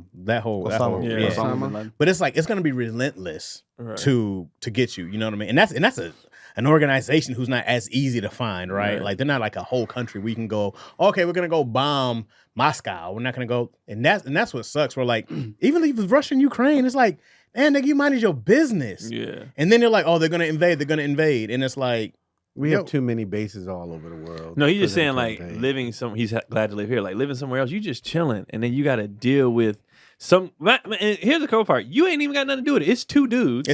it's like it's gonna be relentless to get you. You know what I mean? And that's an organization who's not as easy to find, right? Like they're not like a whole country. We can go, okay, we're gonna go bomb Moscow. We're not gonna go, and that's what sucks. We're like, even if it's Russia and Ukraine, it's like, man, nigga, you minded your business. Yeah. And then they're like, oh, they're gonna invade, and it's like. We have too many bases all over the world. No, he's just saying like he's glad to live here. Like living somewhere else, you just chilling, and then you got to deal with some. And here's the cool part: you ain't even got nothing to do with it. It's two dudes.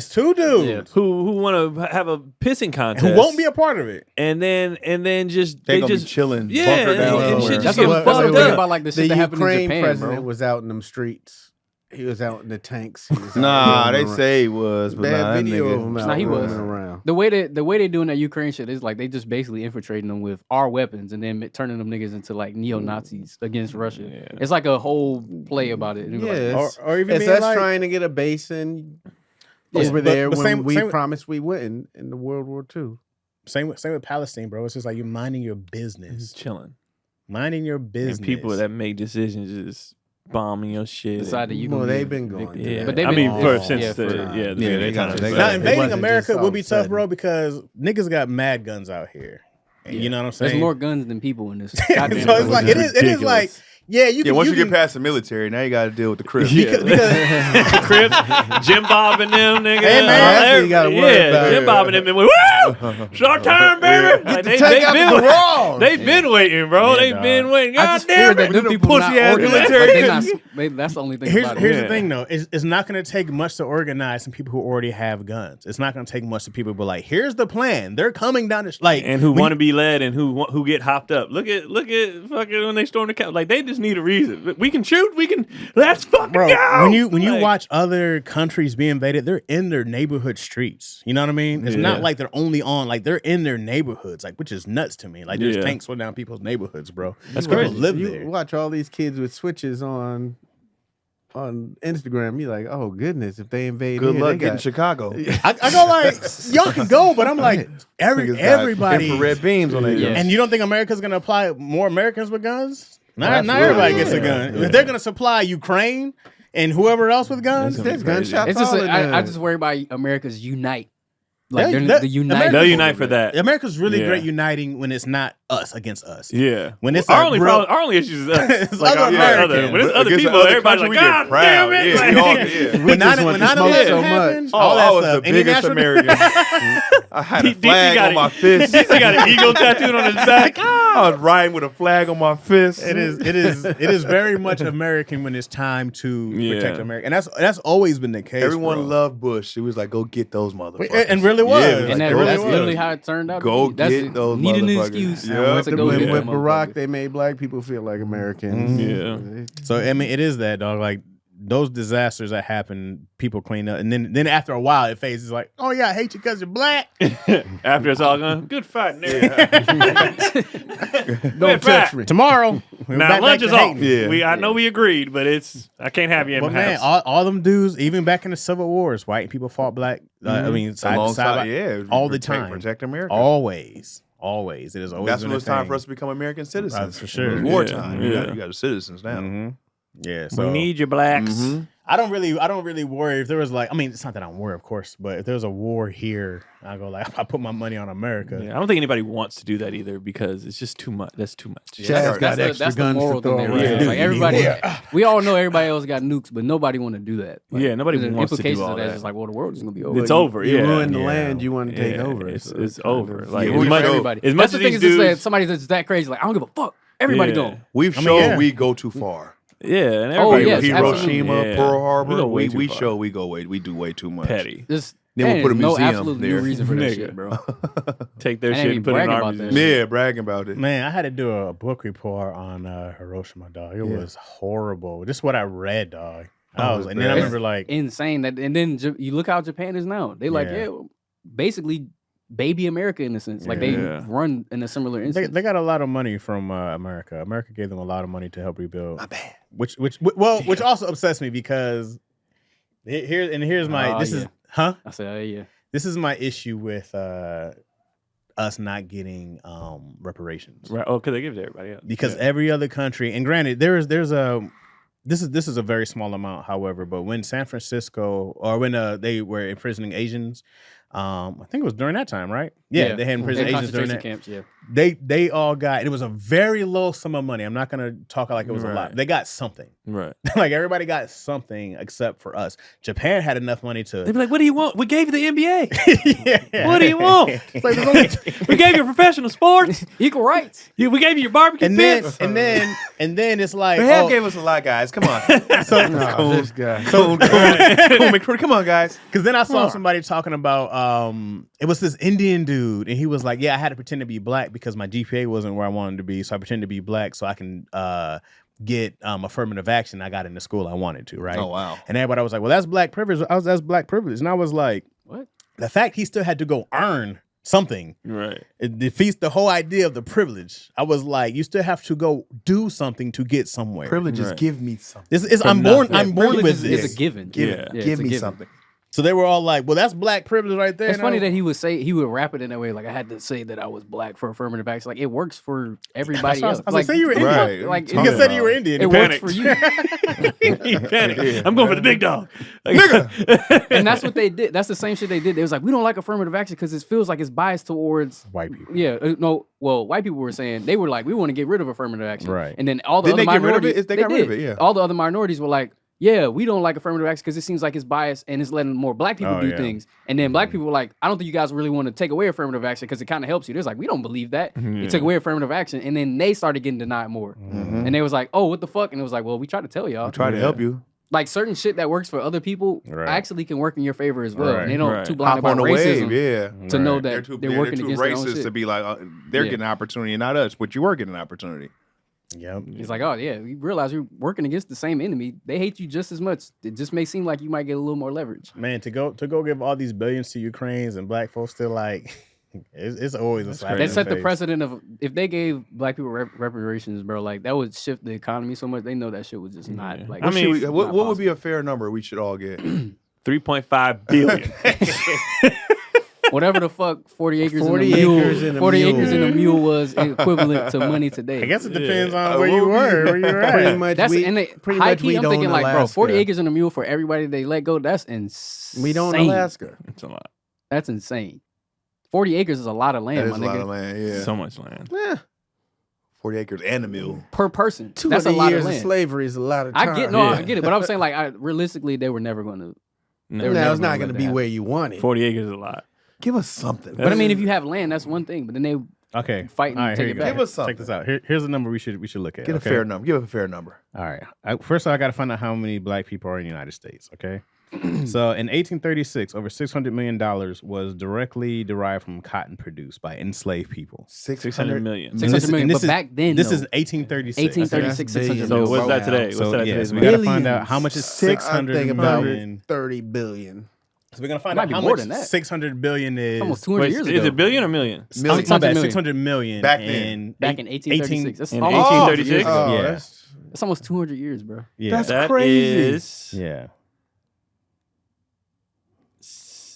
Who want to have a pissing contest. Who won't be a part of it. And then they just be chilling. Yeah, and shit just get fucked up. About like the shit that happened in Japan, Ukraine president was out in them streets. He was out in the tanks. They say he was, but bad video of him out he was around. The way they doing that Ukraine shit is like they just basically infiltrating them with our weapons and then turning them niggas into like neo-Nazis against Russia. Yeah. It's like a whole play about it. Or even it's us trying to get a base over there when we promised we wouldn't in the World War II. Same with Palestine, bro. It's just like you're minding your business, chilling, minding your business. And people that make decisions is bombing your shit. They've been going. Yeah, but they kind of. Now invading America will be tough, bro, because niggas got mad guns out here. You know what I'm saying? There's more guns than people in this. So it's like it is like. Yeah, once you get past the military, now you got to deal with the Crips. Because Crips, Jim Bob and them, nigga. Hey, man, you got to worry about Jim Bob and them been woo! Short term, baby. Like, they've been waiting, bro. They've been waiting. God damn it. Them pussy ass military. That's the only thing about it. Here's the thing, though. It's not going to take much to organize some people who already have guns. It's not going to take much to people who be like, here's the plan. They're coming down the and who want to be led and who get hopped up. Look at fucking when they storm the Capitol. Like they just need a reason. We can shoot. Let's fucking go. When you watch other countries be invaded, they're in their neighborhood streets. You know what I mean? It's not like they're only on, like they're in their neighborhoods, like, which is nuts to me. Like there's tanks going down people's neighborhoods, bro. That's crazy. Live you there. watch all these kids with switches on Instagram. You're like, oh goodness, if they invade, Good here, luck getting Chicago. I go like, y'all can go, but I'm like, everybody. Infrared beams on that. And you don't think America's gonna apply more Americans with guns? Not everybody gets a gun. If they're gonna supply Ukraine and whoever else with guns, there's gunshots. It's just I just worry about America's unite. Like they'll unite. They'll unite for that. America's really great uniting when it's not us against us. Yeah. When it's our only issue is us. It's like other Americans. When it's other people, everybody's like, God damn it. When 9/11 happened, all that I was stuff. the biggest American. I had a flag on my fist. DC got an eagle tattooed on his back. I was riding with a flag on my fist. It is very much American when it's time to protect America, and that's always been the case. Everyone loved Bush. It was like, go get those motherfuckers. And really was. And that's literally how it turned out. Go get those needed an motherfuckers. excuse. With To go get them Barack, they made black people feel like Americans. Yeah. So I mean, it is that, dog. Like those disasters that happen, people clean up, and then after a while, it fades. It's like, oh yeah, I hate you because you're black. After it's all gone, good fight, Don't touch me. Tomorrow, now lunch is off. Yeah. I know we agreed, but I can't have you in my man, house. all them dudes, even back in the Civil Wars, white people fought black. I mean, side to side, all the time, protect America. Always. It is always. That's when it's time for us to become American citizens. For sure. It's wartime. You got the citizens now. Yeah, so we need your blacks. I don't really worry if there was like, I mean, it's not that I'm worried, of course, but if there was a war here, I go like, I put my money on America. Yeah, I don't think anybody wants to do that either because it's just too much. That's too much. Chaz got extra guns moral to throw thing around. Like everybody, we all know everybody else got nukes, but nobody want to do that. Like, nobody wants to do all of that. that. It's like, well, the world is gonna be over. It's over. You ruined the land you want to take over. It's over. Like everybody. As much that's the as thing these is dudes, somebody that's that crazy. Like I don't give a fuck. Everybody going. We've shown we go too far. Yeah, and everybody Hiroshima, Pearl Harbor. We show we do way too much. Petty. Then we'll put a museum absolutely there. no reason for that shit, bro. Take their shit and put it in our museum. Yeah, bragging about it. Man, I had to do a book report on Hiroshima, dog. It was horrible. Just what I read, dog. And then I remember like insane that, and then you look how Japan is now. They like basically baby America in a sense. Like they run in a similar instance. They got a lot of money from America. America gave them a lot of money to help rebuild. My bad. Which also upsets me because here's my I said, this is my issue with us not getting reparations. Right. Oh, because they give it to everybody else. Because every other country, and granted, this is a very small amount, however, but when San Francisco or when they were imprisoning Asians, I think it was during that time, right? Yeah. They had imprisoned Asians during that. Camps, They all got, it was a very low sum of money. I'm not going to talk like it was a lot. They got something. Right. Like everybody got something except for us. Japan had enough money to. They'd be like, what do you want? We gave you the NBA. What do you want? It's like, we gave you professional sports. Equal rights. We gave you your barbecue pits. And then it's like. They gave us a lot, guys. Come on. This guy. Come on, guys. Because then I saw somebody talking about it was this Indian dude, and he was like, yeah, I had to pretend to be black because my GPA wasn't where I wanted to be, so I pretended to be black so I can get affirmative action. I got into school I wanted to, right? Oh, wow. And everybody was like, well, that's black privilege. That's black privilege. And I was like, what? The fact he still had to go earn something, right? It defeats the whole idea of the privilege. I was like, you still have to go do something to get somewhere. Privileges give me something. I'm born with this. It's a given. Give me something. So they were all like, well, that's black privilege right there. It's funny that he would rap it in that way. Like, I had to say that I was black for affirmative action. Like, it works for everybody else. I was like, say you were Indian. Right. Like, you can say you were Indian. It works for you. He panicked. I'm going for the big dog. Like, nigga. And that's what they did. That's the same shit they did. They was like, we don't like affirmative action because it feels like it's biased towards white people. Yeah. No. Well, white people were saying, they were like, we want to get rid of affirmative action. Right. And then all the other minorities. They got rid of it, yeah. All the other minorities were like, yeah, we don't like affirmative action because it seems like it's biased and it's letting more black people do things. And then black people were like, I don't think you guys really want to take away affirmative action because it kind of helps you. They're like, we don't believe that. You took away affirmative action. And then they started getting denied more. And they was like, oh, what the fuck? And it was like, well, we tried to tell y'all. We tried to help you. Like certain shit that works for other people actually can work in your favor as well. And they don't too blind Hop about on the racism wave, to know that they're working too against their own racist shit. to be like, they're getting an opportunity, not us, but you were getting an opportunity. Yep. It's like, oh yeah, we realize you're working against the same enemy. They hate you just as much. It just may seem like you might get a little more leverage. Man, to go give all these billions to Ukrainians and black folks still like it's always a slap. They in set the face. precedent of if they gave black people reparations, bro, like that would shift the economy so much. They know that shit was just not like. I mean, what would be a fair number we should all get? 3.5 billion. Whatever the fuck 40 acres 40 and a mule, acres and a 40 mule. acres and a mule was equivalent to money today. I guess it depends on where you were, where you were at. Pretty much, That's and they, high key. I'm thinking like, bro, 40 acres and a mule for everybody they let go. That's insane. We don't Alaska. It's a lot. That's insane. 40 acres is a lot of land, That is my a nigga. lot of land. Yeah, So much land. Yeah. 40 acres and a mule. Per person. 200 That's a lot years of land. slavery is a lot of time. I get it, but I'm saying like, realistically, they were never going to. No, Now it's not going to be where you want it. 40 acres is a lot. Give us something. But I mean, if you have land, that's one thing. But then they fight and All right, take here it you back. go. Give us something. Check this out. Here's the number we should look at. Get a okay? fair number. Give us a fair number. All right. First, I got to find out how many black people are in the United States. Okay. So in 1836, over $600 million was directly derived from cotton produced by enslaved people. 600 million. 600 million. But back then, this though, is 1836. 1836, 600 So million. what's that today? What's So that yeah, today? so we got to find out how much is Billions. 600 I think about million. 30 billion. So we're gonna find Might out be how more much than that. 600 billion is. Almost 200 Wait, years is ago. it billion or million? Million. My bad, 600 600 million Back then. Back in 1836. That's In almost 1836? 200 years ago. Oh, Yeah. That's almost 200 years, bro. Yeah. That's crazy. Yeah.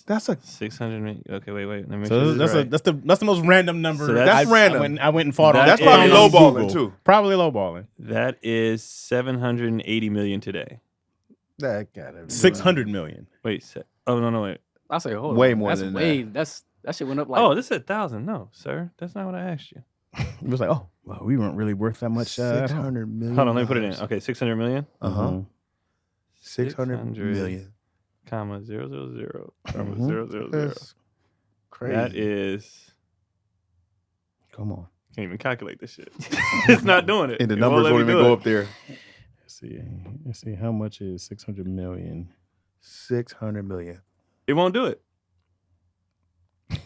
That's a 600 million. Okay, wait. Let me So that's the most random number. So that's random. I went and fought on. That's probably on lowballing, Google. too. Probably lowballing. That is 780 million today. That gotta be 600 million. Wait. No, wait. I say, hold on. Way more that's than way, that. That shit went up like. Oh, this is 1,000. No, sir. That's not what I asked you. It was like, oh, well, we weren't really worth that much. 600 million. Hold on, let me put it in. Okay, 600 million, Uh-huh. 600 600 million. comma 000, comma Mhm. 000. That's crazy. That is. Come on. Can't even calculate this shit. It's not doing it. And the It won't numbers let won't me even do go it. up there. Let's see. How much is 600 million? 600 million. It won't do it.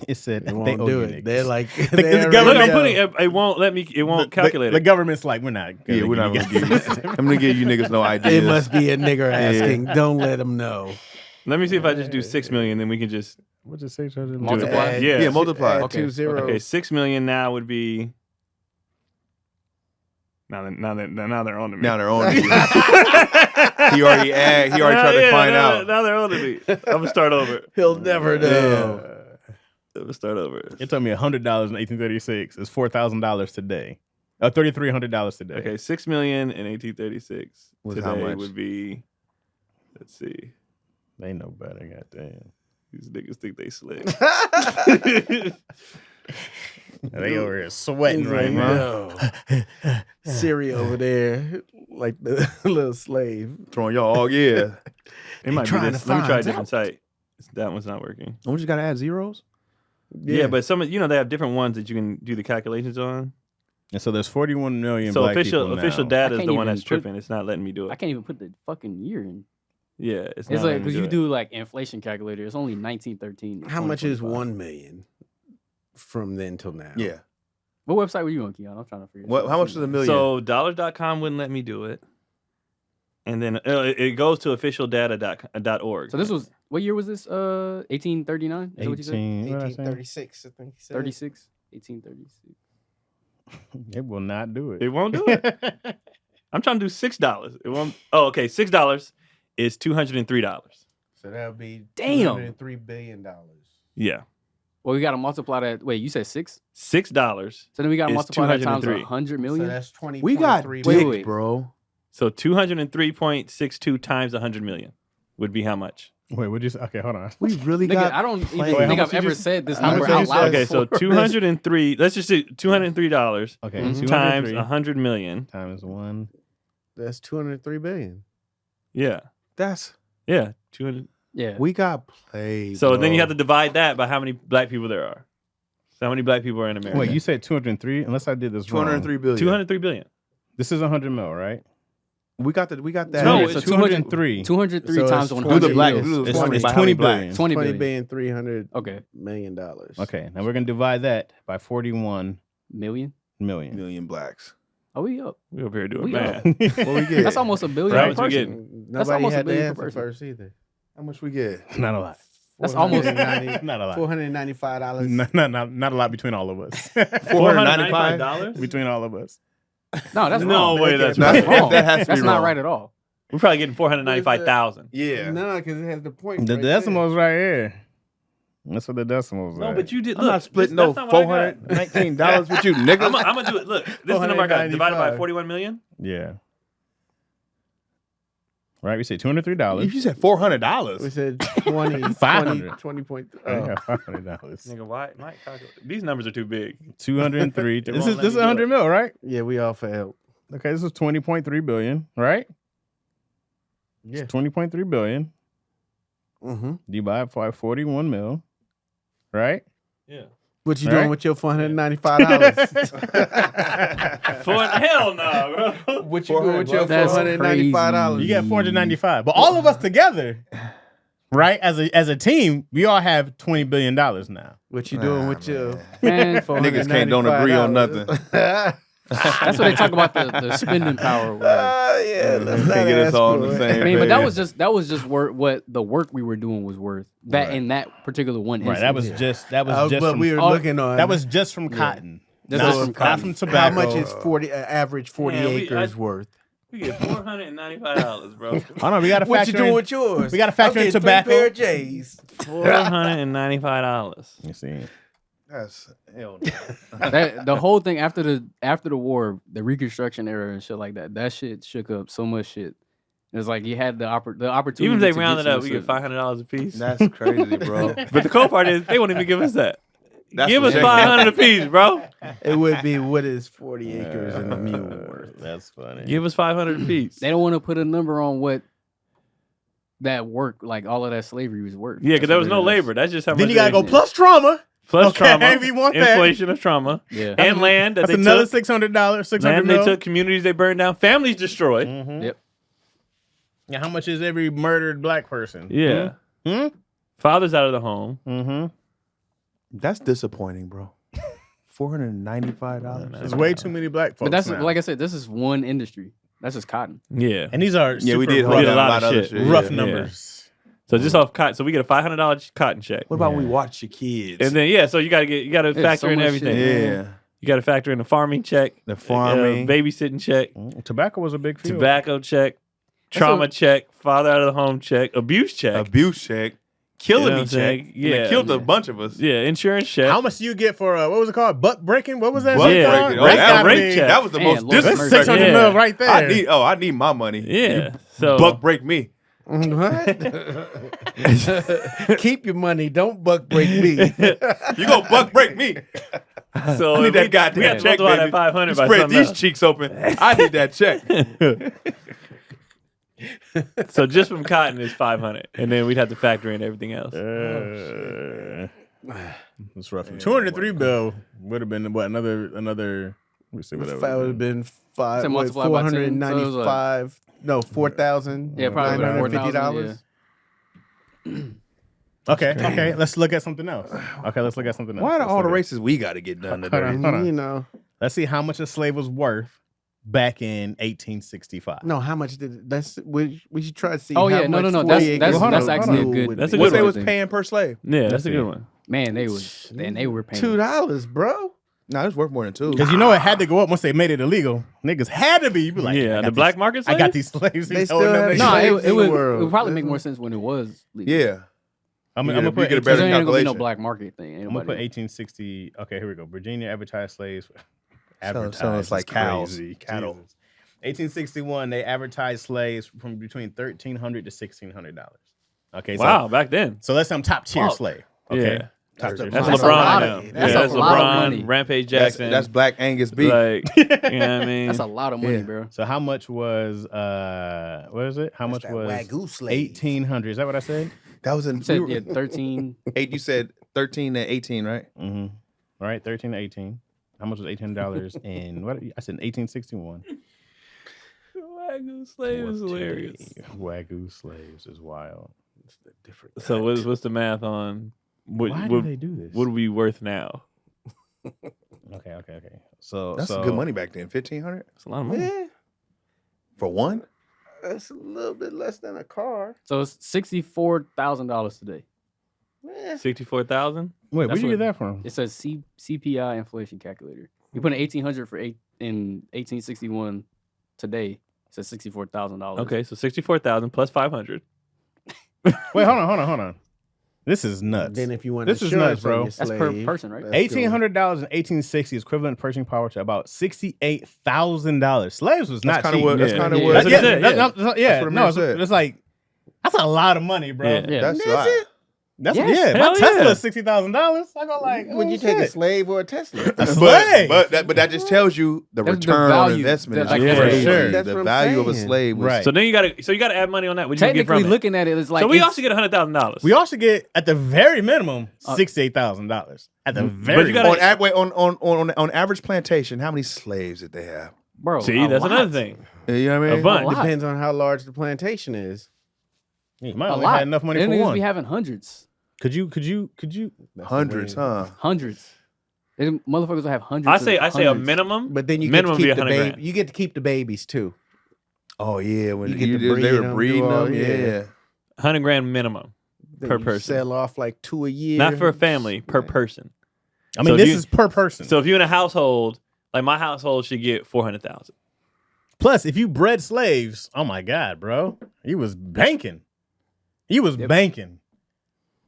It said They they won't owe do you it. niggas. They're like, the they Look, government- I'm putting it. It won't let me. It won't calculate The it. government's like, we're not. Yeah, we're not going to give you. I'm going to give you niggas no It ideas. must be a nigger asking. Don't let them know. Let me see if I just do 6 million, then we can just What's it 600 Multiply. million? Yeah. Yeah, multiply. Add Okay. 2 zeros. okay. 6 million now would be. Now they're on to me. Now they're on to you. He already tried to find out. Now they're on to me. I'm gonna start over. He'll never know. I'm gonna start over. It told me $100 in 1836 is $4,000 today. $3,300 today. Okay, 6 million in 1836 Was today how much? would be. Let's see. They know better. Goddamn. These niggas think they slick. They over here sweating He's right like, now. no. Siri over there, like the little slave. Throwing y'all all, yeah. It might be trying this. to Let me try a find different site. That one's not working. We just got to add zeros? Yeah, but some they have different ones that you can do the calculations on. And so there's 41 million So black official people official now. data is can't the one even that's put- tripping. It's not letting me do I it. can't even put the fucking year in. Yeah, it's It's not like letting me because you it. do like inflation calculator. It's only 1913. How much is 2025. 1 million from then till now? Yeah. What website were you on, Keon? I'm trying to figure. What? How much is a million? So dollars.com wouldn't let me do it. And then it goes to officialdata.org. So this was what year was this? 1839. Is that what you said? 18, what I say? 1836, I think he said. 36. 1836. It will not do it. It won't do it. I'm trying to do $6. It won't. Oh, okay. $6 is $203. So that would be Damn. $203 billion. Yeah. Well, we got to multiply that. Wait, you said 6? $6. So then we got to It's multiply that times 203. 100 So million. that's 20. we got Wait, dick, wait. bro. So 203.62 times 100 million would be how much? Wait, what'd you say? Okay, hold on. We really Nigga, got. I don't even Wait, how think much I've you ever just- said this how number much you out just loud. Okay, so before. 203. Let's just do $203 Okay, Mhm. times 203 100 million. times 1. That's 203 billion. Yeah. That's. Yeah. 200. Yeah. We got played. So then you bro. have to divide that by how many black people there are. So how many black people are in America? Wait, you said 203? Unless I did this wrong. 203 billion. 203 billion. This is 100 mil, right? We got that. No, it's it's 203. 203 So times it's 100 Do the black. mils. Do the It's 20 it's by how 20 many billion. blacks? 20 $20 billion. billion, $300 Okay. million dollars. Okay, now we're going to divide that by 41 Million? million. Million blacks. Oh, we up. We over here doing We math. up. What we get? That's almost $1 billion Right, per what you person. Nobody almost had $1 billion the per answer person. first either. How much we get? Not a lot. That's almost Not a lot. $495. Not a lot between all of us. $495? Between all of us. no. That's No wrong. way that's That's right. wrong. That has to That's be not wrong. right at all. We're probably getting 495,000. Yeah. No, because it has the point. The right decimal's right here. That's what the decimal's No, at. but you did. I'm Look, not splitting no that's not what I got. $419 with you, nigga. I'm gonna do it. Look, this is the number I got. Divided by 495. 41 million. Yeah. Right, we said $203. You said $400. We said 20, 500. 20.3. Yeah, Oh. $500. Nigga, why? These numbers are too big. 203. They This won't is let me do 100 it. mil, right? Yeah, we all failed. Okay, this is 20.3 billion, right? Yeah. 20.3 billion. Mm-hmm. Divide by 41 mil, right? Yeah. What you Right. doing with your $495? Hell no, bro. What you doing with your That's $495? You get 495. But all of us together, right? As a team, we all have $20 billion now. What you doing with your Man, Niggas don't agree on nothing. that's what they talk about the spending power. Yeah, let's not Can't get us ask all on for the it. same I mean, but page. that was just what the work we were doing was worth. That in that particular one Right. instance. That was just But from we were looking on that was just from cotton. That's Not just from from cotton. cotton. Not from tobacco. how much is 40 average 40 Man, acres worth? We get $495, bro. Oh no, we got to What factor you doing in. with yours? We gotta factor in I'm getting tobacco. 3 pair of J's. $495. You see, That's hell no. the whole thing after the war, the Reconstruction era and shit like that. That shit shook up so much shit. It was like you had the opportunity. Even if they to round get it up, some we get $500 a piece. That's crazy, bro. But the cool part is they won't even give us that. That's Give us ridiculous. $500 a piece, bro. It would be what is 40 acres and a mule worth? that's funny. Give us $500 a piece. They don't want to put a number on what that work, like all of that slavery was worth. Yeah, because That's there was what no it is. labor. That's just how much. Then you gotta go they- plus trauma. plus okay, trauma, we want that. inflation of trauma, Yeah. and land that That's they another took. $600. $600 Land mil. they took, communities they burned down, families destroyed. Mhm. Yep. Yeah, how much is every murdered black person? Yeah, Hmm? fathers out of the home. Mm-hmm. That's disappointing, bro. $495. There's way too many black folks. But that's now. like I said, this is one industry. That's just cotton. Yeah, and these are Yeah, we super did rough, We did a a lot lot of of other shit. shit. rough Yeah. numbers. so just off cotton, so we get a $500 cotton check, What about Yeah. we watch your kids? and then so you gotta There's factor so in much everything. shit. yeah. You gotta factor in the farming check, The farming. babysitting check, Tobacco was a big field. tobacco check, trauma what- check, father out of the home check, abuse check. Abuse check. Killing You know me what I'm check. saying? And Yeah. they killed a bunch of us. Yeah, insurance check. How much do you get for what was it called? Butt breaking? What was that? Butt shit Yeah. called? breaking. Oh, Rape- that, rape was, check. that was the Man, most Lord That's mercy. disrespectful. 600 Yeah. mil right there. I need my money. Yeah, so Buck break me. What? Keep your money. Don't buck break me. You gonna buck break me? So I need if that we goddamn had to check, multiply baby. that 500 by Spread something these else. cheeks open. I need that check. So just from cotton is 500, and then we'd have to factor in everything else. It's rough. 203 bill would have been what another. Let me see what that That would have been So multiply by 10, so it was like- $495. No, $4,000. Yeah, probably about $950. $4,000, Okay. Let's look at something else. Okay, let's look at something else. Why are Let's all the look at- races we got to get done Hold today? on, hold on. You know, Let's see how much a slave was worth back in 1865. no. How much did that's? We should try to see. Oh, how yeah, no, much no, 40 that's- acres that's- of that's mule actually a would good- be. That's a What good they one. was paying per slave? Yeah, that's Let's a see. good one. Man, they were paying $2, bro. No, it's worth more than two. Because you know it had to go up once they made it illegal. Niggas had to be. You be like, I Yeah, got the these- black market. I got slaves? these slaves. They He's still holding them have niggas. No, slaves in it the would world. probably make more sense when it was legal. Yeah. I'm You gonna get a- you put get a Because better there ain't gonna be no calculation. black market thing. Ain't I'm gonna put nobody- 1860. Okay, here we go. Virginia advertised slaves. Advertised sounds like is cows. crazy. Cattle. Jesus. 1861, they advertised slaves from between $1,300 to $1,600. Okay, Wow, back then. So let's say I'm top tier Fuck. slave. Okay, Yeah. top tier. That's That's a LeBron lot now. of- that's yeah, a that's lot of LeBron, money. Rampage That's Jackson. Black Angus beef. like, you know what I mean? That's a lot of money, Yeah. bro. So how much was what is it? How much that was Wagyu slave. 1,800? Is that what I said? That was in You said, yeah, 13. You said 13 to 18, right? Mm-hmm. All right, 13 to 18. How much was $800 in what? I said 1861. Wagyu slave is hilarious. Wagyu slaves is wild. So what's the math on what Why do what, they do this? what are we worth now? Okay. So That's good money back then. 1,500. That's a lot of money. Yeah, For one. that's a little bit less than a car. So it's $64,000 today. Yeah. 64,000. Wait, where'd That's you what- get that from? It's a CPI inflation calculator. You put in 1,800 in 1861 today. It's at $64,000. Okay, so 64,000 plus 500. Wait, hold on. This is nuts. Then if you want This is insurance nuts, bro. on your That's per slave, person, right? that's good. $1,800 in 1860 is equivalent purchasing power to about $68,000. Slaves was not That's kind of cheap. what. That's Yeah. kind of Yeah. what. That's what it said, That's That's what Amir said. it's like that's a lot of money, bro. Yeah. Yeah. That's That's right. it. That's Yes. yeah. Hell My Tesla yeah. is $60,000. I go like, Would you take a slave or a Tesla? a slave? But that just tells you the That's the return on value. investment is That's like- crazy. for sure. That's The what I'm value of a saying. slave was Right. So then you gotta add money on that. What do you get Technically, from it? looking at it, it's like So we it's- also get $100,000. We also get at the very minimum $68,000 at the very. you gotta- on average plantation. How many slaves did they have? bro. See, a that's lot. another thing. You know what I mean? A bunch. lot. Depends on how large the plantation is. You might A only lot. had enough money Them for niggas one. be having hundreds, Could you? That's Hundreds, the way- huh? hundreds. Them motherfuckers will have hundreds. I say a hundreds. minimum. But then you Minimum get be to keep the 100 baby. grand. You get to keep the babies too. Oh yeah, when You get to they breed were them, breeding do all- them. yeah. Yeah. 100 grand minimum Then per you person. Sell off like 2 a year. Not for a family, per person. I mean, So this you- is per person. So if you're in a household, like my household should get 400,000. Plus, if you bred slaves, oh my god, bro, he was banking. He was banking.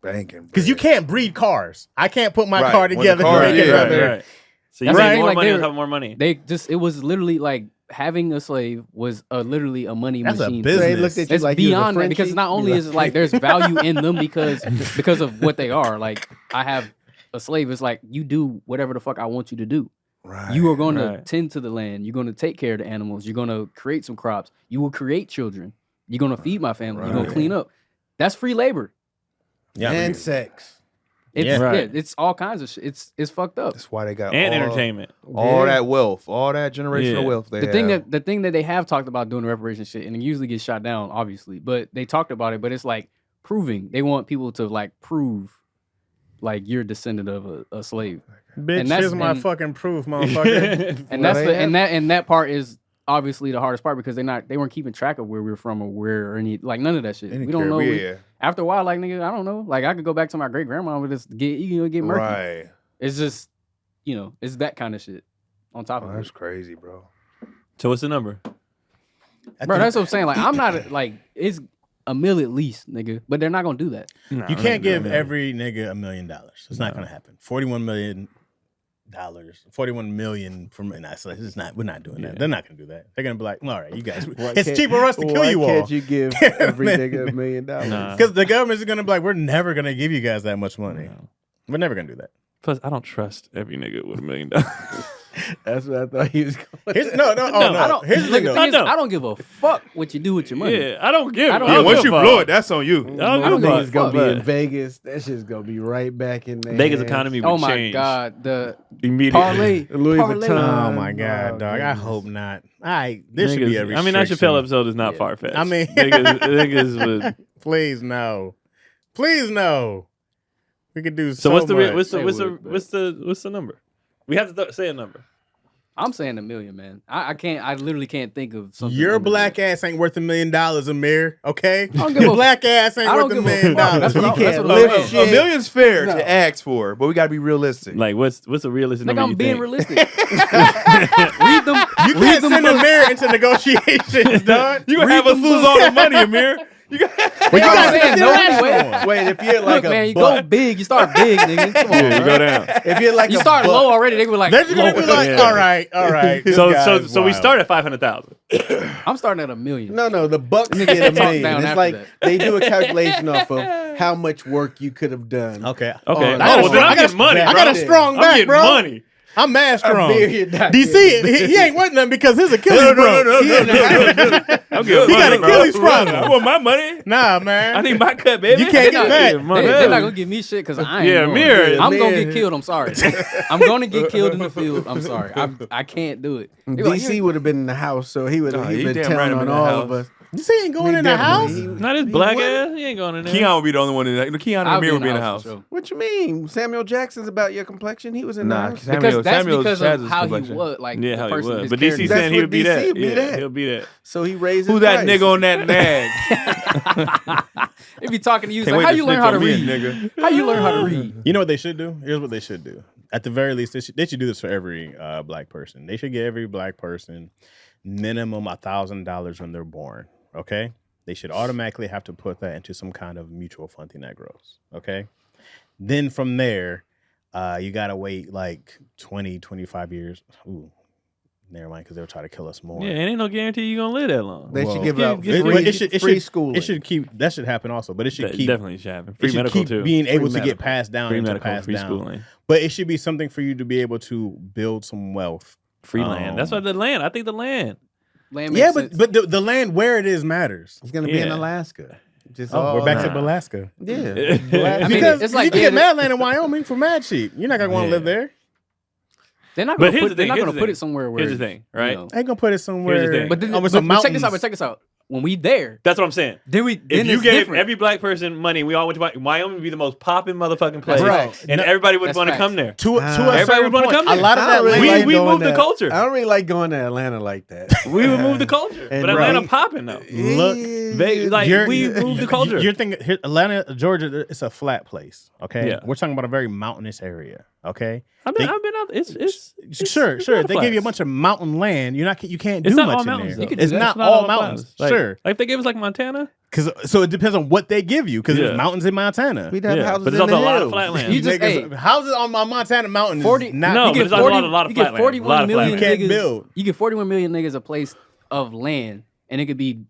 Banking. Because you can't breed cars. I can't put my Right, car when the together. car- and breed yeah, it. Right. So you That's make the thing, more like, money on they're- top of more money. They just, it was literally like having a slave was literally a money That's a machine. business. They looked at you It's like you was a beyond that because Frenchie. not only You is it like there's value in them because of what they are. Like I have a slave. It's like you do whatever the fuck I want you to do. Right. You are going to Right. tend to the land. You're going to take care of the animals. You're going to create some crops. You will create children. You're going to feed my family. You're going to Right. clean up. That's free labor. Yeah, and sex. It's Yeah. Right. it's all kinds of shit. It's fucked up. That's why they got And all, entertainment. all Yeah. that wealth, all that generational Yeah. wealth. They The thing have. that they have talked about doing the reparation shit, and it usually gets shot down, obviously. But they talked about it, but it's like proving. They want people to like prove like you're a descendant of a slave. bitch, and that's- here's my and- fucking proof, motherfucker. And Well, that's they and that part is obviously the hardest part because they weren't keeping track of where we were from or where or any like none of that shit. Any We don't know. Caribbean. After a while, like nigga, I don't know. Like I could go back to my great grandma with this get murky. Right. It's just it's that kind of shit on top Oh, of that's it. crazy, bro. So what's the number? Bro, that's what I'm saying. Like I'm not like it's $1 million at least, nigga. But they're not gonna do that. No, You can't give no. every nigga $1 million. It's not gonna happen. $41 million. 41 million from nah, so it's not. We're not doing that. Yeah. They're not gonna do that. They're gonna be like, all right, you guys. Why It's can't- cheaper for us to kill why you all. Can't you give every Man. nigga $1 million? Nah. Because the government is gonna be like, we're never gonna give you guys that much money. No. We're never gonna do that. Plus, I don't trust every nigga with $1 million. That's what I thought he was going. Here's, no. I don't. Here's the look, thing, the though. thing is, I don't. I don't give a fuck what you do with your money. Yeah, I don't give. I don't- I Yeah, don't once give you a blow fuck. it, that's on you. I don't Them give a niggas fuck. gonna be in But Vegas. That shit's gonna be right back in there. Vegas economy would Oh my change god, the immediately. parlay, Louis parlay. Vuitton. Oh my god, Oh, dog! I goodness. hope not. There should be a Niggas- I mean, that restriction. Chappelle episode is not Yeah. far fetched. I mean- niggas would. Please no, please no. We could do So so what's the much. what's the number? We have to say a number. I'm saying $1 million, man. I can't. I literally can't think of something. Your under black that. ass ain't worth $1 million, Amir. Okay, don't give your a- black ass ain't I don't worth $1 give a million. fuck. That's what You I'm- can't that's what live I'm saying. shit. $1 million's fair No. to ask for, but we gotta be realistic. Like, what's a realistic Like number? I'm you being think? realistic. Read them. You read can't them send books. Amir into negotiations, dog. You gonna have us lose all the money, Amir. You got But you Yeah, got I'm saying, no international anyway. one. Wait, if you're like Look, a man, you buck, go big. You start big, nigga. Come on, Yeah, you bro. go down. if you're like You a start buck, low already. They were like, They're just gonna be low. like, Yeah. all right. this So guy's we wild. start at 500,000. I'm starting at $1 million. No, the Bucks Niggas get can $1 talk million. down It's after like that. they do a calculation off of how much work you could have done. Okay. Okay. Oh, Oh, I got well, a then strong- I'm getting money. I bro. got a strong I'm back, getting bro. money. I'm mad strong. $1 million. DC, he ain't worth nothing because his Achilles broke. I'm getting He got money, bro. Achilles problem. I want my money. Nah, man. I need my cut, baby. You can't get They're back. They're not gonna give me shit because I ain't. Yeah, going. Amir. I'm gonna Amir. get killed. I'm sorry. I'm gonna get killed in the field. I'm sorry. I can't do it. They be like, DC would have been in the house, so he would Nah, have he been damn telling right I'm on in the all house. of us. You say he ain't going in the house? Not his black ass. He ain't going in there. Keon would be the only one in there. Keon and Amir would be in the house. Sure. What you mean? Samuel Jackson's about your complexion. He was in the house. Because that's because Chaz's of how complexion. he was. Like, Yeah, the how he person, was. his But DC character. saying he would be That's that. what DC would be that. He'll be that. So he raised Who his that price. nigga on that nag? They be talking to you. Can't Like, wait how to you learn snitch how to on me, read? nigga. How you learn how to read? You know what they should do? Here's what they should do. At the very least, they should do this for every black person. They should give every black person minimum $1,000 when they're born. Okay? They should automatically have to put that into some kind of mutual funding that grows. Okay? Then from there, you got to wait like 20, 25 years. Ooh, never mind, because they'll try to kill us more. Yeah, ain't no guarantee you're going to live that long. They should give Well, out it free schooling. It should keep, that should happen also, but it should keep. Definitely should happen. It Free should medical, keep too. being able to Free get medical. passed down Free and to medical, pass free down. schooling. But it should be something for you to be able to build some wealth. Free land. That's why the land. I think the land. Land Yeah, makes but sense. the land where it is matters. He's gonna be in Yeah. Alaska. Just We're back to nah. Alaska. Yeah. I mean, Because it's you like can get yeah, mad land in Wyoming for mad cheap. You're not gonna want to live there. they're not But gonna here's put. the They're thing, not here's gonna the put thing. it somewhere where. Here's the thing, right? You know. I ain't gonna put it somewhere. thing. But then, with but some check this out. mountains. But check this out. When we there, That's what I'm saying. then If then you it's gave different. every black person money, we all went to Wyoming would be the most popping motherfucking place. Bro, and no, everybody would that's want to facts. come there. To a Everybody certain would wanna point, come a there. lot of I that don't really land. we going moved the to- culture. I don't really like going to Atlanta like that. We would move the culture. And But Atlanta right. popping, though. Look, We moved the culture. You're thinking here, Atlanta, Georgia. It's a flat place. Okay, Yeah. we're talking about a very mountainous area. Okay, I've been out. It's sure. it's a lot of They give you a flats. bunch of mountain land. You can't It's do not much all in mountains, there. though. It's That's not not all all mountains. Like, Sure, Like if they gave us like Montana. so it depends on what they give you. Because Yeah. there's mountains in Montana. We'd have Yeah, houses but there's in the also a lot of hills. flat land. You just Niggas- houses on my Montana mountain. is 40 not, No, you but get there's also 40, a lot of you get flat land. A 41 lot of million flat land. niggas. You can't build. You get 41 million niggas a place of land, and it could be.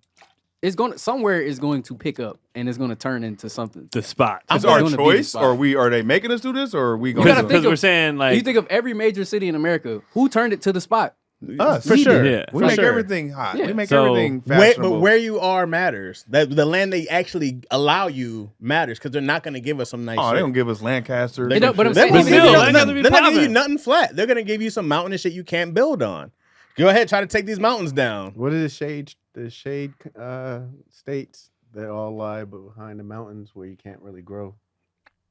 It's going somewhere is going to pick up, and it's going to turn into something. The spot. It's It's our gonna be the choice, spot. or are they making us do this, or are we You going gotta to think Because of- we're saying like you think of every major city in America, who turned it to the spot? us? For sure. Yeah. We For make sure. everything hot. Yeah. We make So, everything But fashionable. where you are matters. That the land they actually allow you matters because they're not going to give us some nice. Oh, shit. they don't give us Lancaster. They don't- but I'm They're saying not even gonna give you still, they nothing- gotta be they're not gonna give you popping. nothing flat. They're gonna give you some mountain shit you can't build on. Go ahead, try to take these mountains down. What are the shade states that all lie behind the mountains where you can't really grow?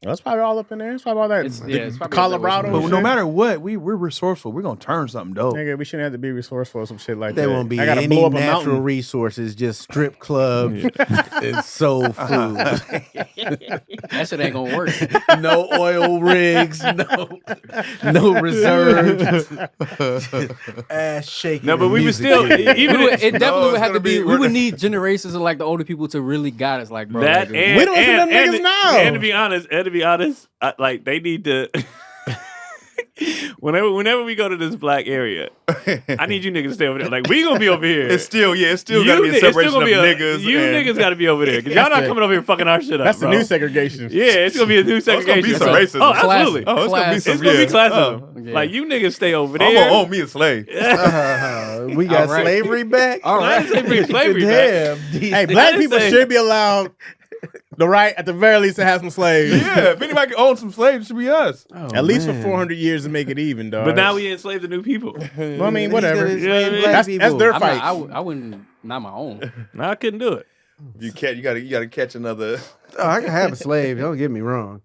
That's probably all up in there. It's probably all that. It's The probably Colorado. But shit. no matter what, we're resourceful. We're gonna turn something dope. Nigga, we shouldn't have to be resourceful or some shit like There that. won't be I gotta any blow up a natural mountain. resources, just strip clubs and soul food. That shit ain't gonna work. No oil rigs, no reserves. Ass shaking. No, but and we would music still hitting. even It definitely No, would it's have gonna to be. be- We would need generations of like the older people to really guide us. Like, bro, that like, and We don't listen to them and, niggas now. And to be honest, like they need to. Whenever we go to this black area, I need you niggas to stay over there. Like we gonna be over here. It's still You gotta be a ni- it's still separation gonna of be niggas. You and- niggas gotta be over there because y'all not the- coming over here fucking our shit up. That's the bro. new segregation. Yeah, it's gonna be a new it's gonna segregation. be some bro. racism. Oh, absolutely. Oh, it's gonna be Class. some. It's gonna be yeah. classism. Yeah. Like you niggas stay over I'm there. gonna own me a slave. We got All right. slavery back. All I right. didn't say bring slavery back. Damn. Hey, black didn't people say- should be allowed the right, at the very least, to have some slaves. Yeah, if anybody can own some slaves, it should be us. At least for 400 years to make it even, dog. But now we enslave the new people. Well, I mean, whatever. He's Yeah, gonna yeah, enslave That's black their people. fight. I wouldn't. Not my own. No, I couldn't do it. You gotta catch another. Oh, I can have a slave. Don't get me wrong.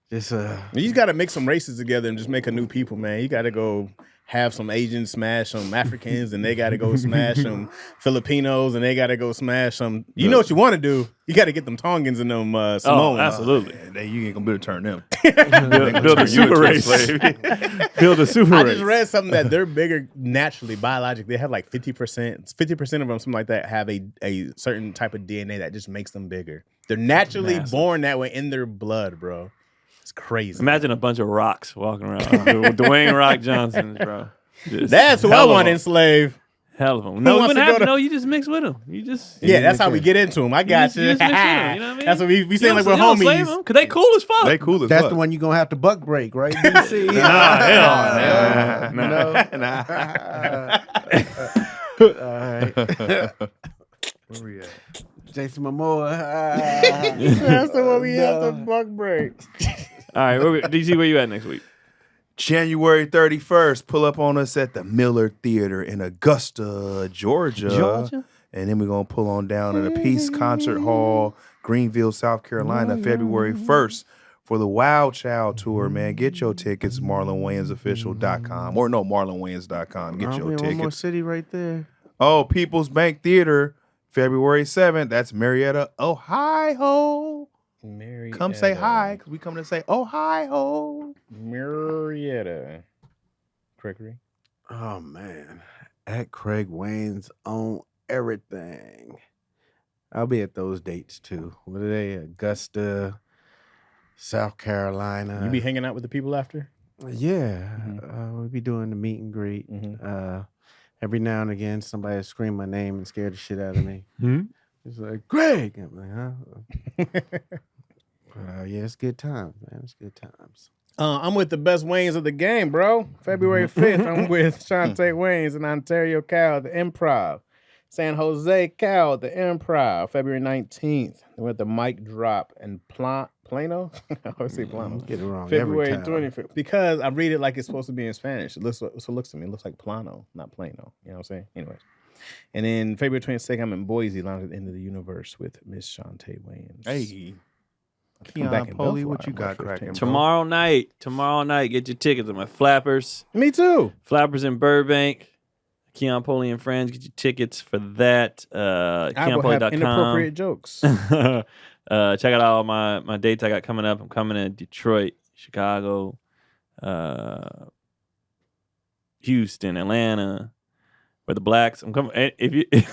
Just You got to mix some races together and just make a new people, man. You got to go have some Asians smash some Africans, and they got to go smash some Filipinos, and they got to go smash some. You know what you want to do? You got to get them Tongans and them Samoans. Oh, absolutely. Then you ain't gonna be able to turn them. Build a super race. Build a super I race. just read something that they're bigger naturally, biologically. They have like 50%. 50% of them, something like that, have a certain type of DNA that just makes them bigger. They're naturally Massive. born that way in their blood, bro. It's crazy. Imagine a bunch of rocks walking around. Dwayne Rock Johnsons, bro. Just That's who I hell of want to them. enslave. Hell of them. No, you wants wouldn't to have go to. to- No, you just mix with them. You just. Yeah, that's how we get into them. I got you you. just mix with 'em, you know what I mean? That's what we You saying don't- like we're you don't slave homies. them, 'cause they cool as fuck. They cool as that's fuck. the one you're gonna have to buck break, right? DC? Nah, All right. Where we at? Jason Momoa. That's the one we have to buck break. All right, DC, where you at next week? January 31st, pull up on us at the Miller Theater in Augusta, Georgia. And then we're going to pull on down at a Peace Concert Hall, Greenville, South Carolina, February 1st for the Wild Child Tour, man. Get your tickets, MarlonWaynesOfficial.com. Or no, MarlonWaynes.com. Get your tickets. One more city right there. Oh, People's Bank Theater, February 7th. That's Marietta, Ohio. Marietta. Come say hi, because we come to say Ohio. Marietta. Gregory. Oh, man. At Craig Wayne's on everything. I'll be at those dates, too. What are they? Augusta, South Carolina. You be hanging out with the people after? Yeah. We'll be doing the meet and greet. Every now and again, somebody will scream my name and scare the shit out of me. It's like, Greg! I'm like, huh? But yeah, it's good times, man. It's good times. I'm with the best Waynes of the game, bro. February 5th, I'm with Shantae Waynes in Ontario, Cal, the Improv. San Jose, Cal, the Improv. February 19th, we're at the Mic Drop in Plano. I always say Plano. Get it wrong. February 25th. Because I read it like it's supposed to be in Spanish. It looks to me. It looks like Plano, not Plano. You know what I'm saying? Anyways. And then February 22nd, I'm in Boise, Lounge at the End of the Universe with Miss Shantae Waynes. Hey. Keon, Polly, what you got cracking? Tomorrow night, get your tickets. I'm at Flappers. Me too. Flappers in Burbank. Keon, Polly, and friends. Get your tickets for that. I will have inappropriate jokes. Check out all my dates I got coming up. I'm coming to Detroit, Chicago, Houston, Atlanta. Where the blacks, I'm coming.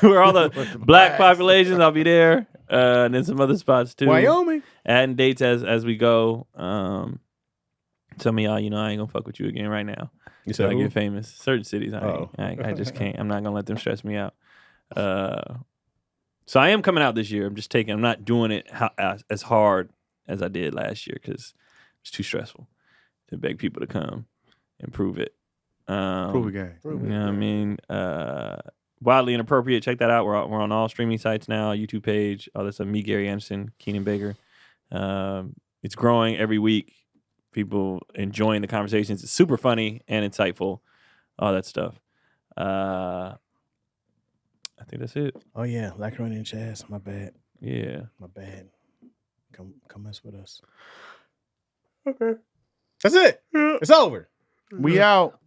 Where all the black populations, I'll be there. And then some other spots too. Wyoming. Adding dates as we go. Some of y'all, I ain't gonna fuck with you again right now. You said I get famous. Certain cities, I just can't. I'm not gonna let them stress me out. So I am coming out this year. I'm not doing it as hard as I did last year because it's too stressful to beg people to come and prove it. Prove a game. You know what I mean? Wildly Inappropriate. Check that out. We're on all streaming sites now. YouTube page. All this stuff. Me, Gary Anderson, Keenan Baker. It's growing every week. People enjoying the conversations. It's super funny and insightful. All that stuff. I think that's it. Oh yeah, Lacroix and Chaz. My bad. Yeah, my bad. Come mess with us. Okay. That's it. It's over. We out.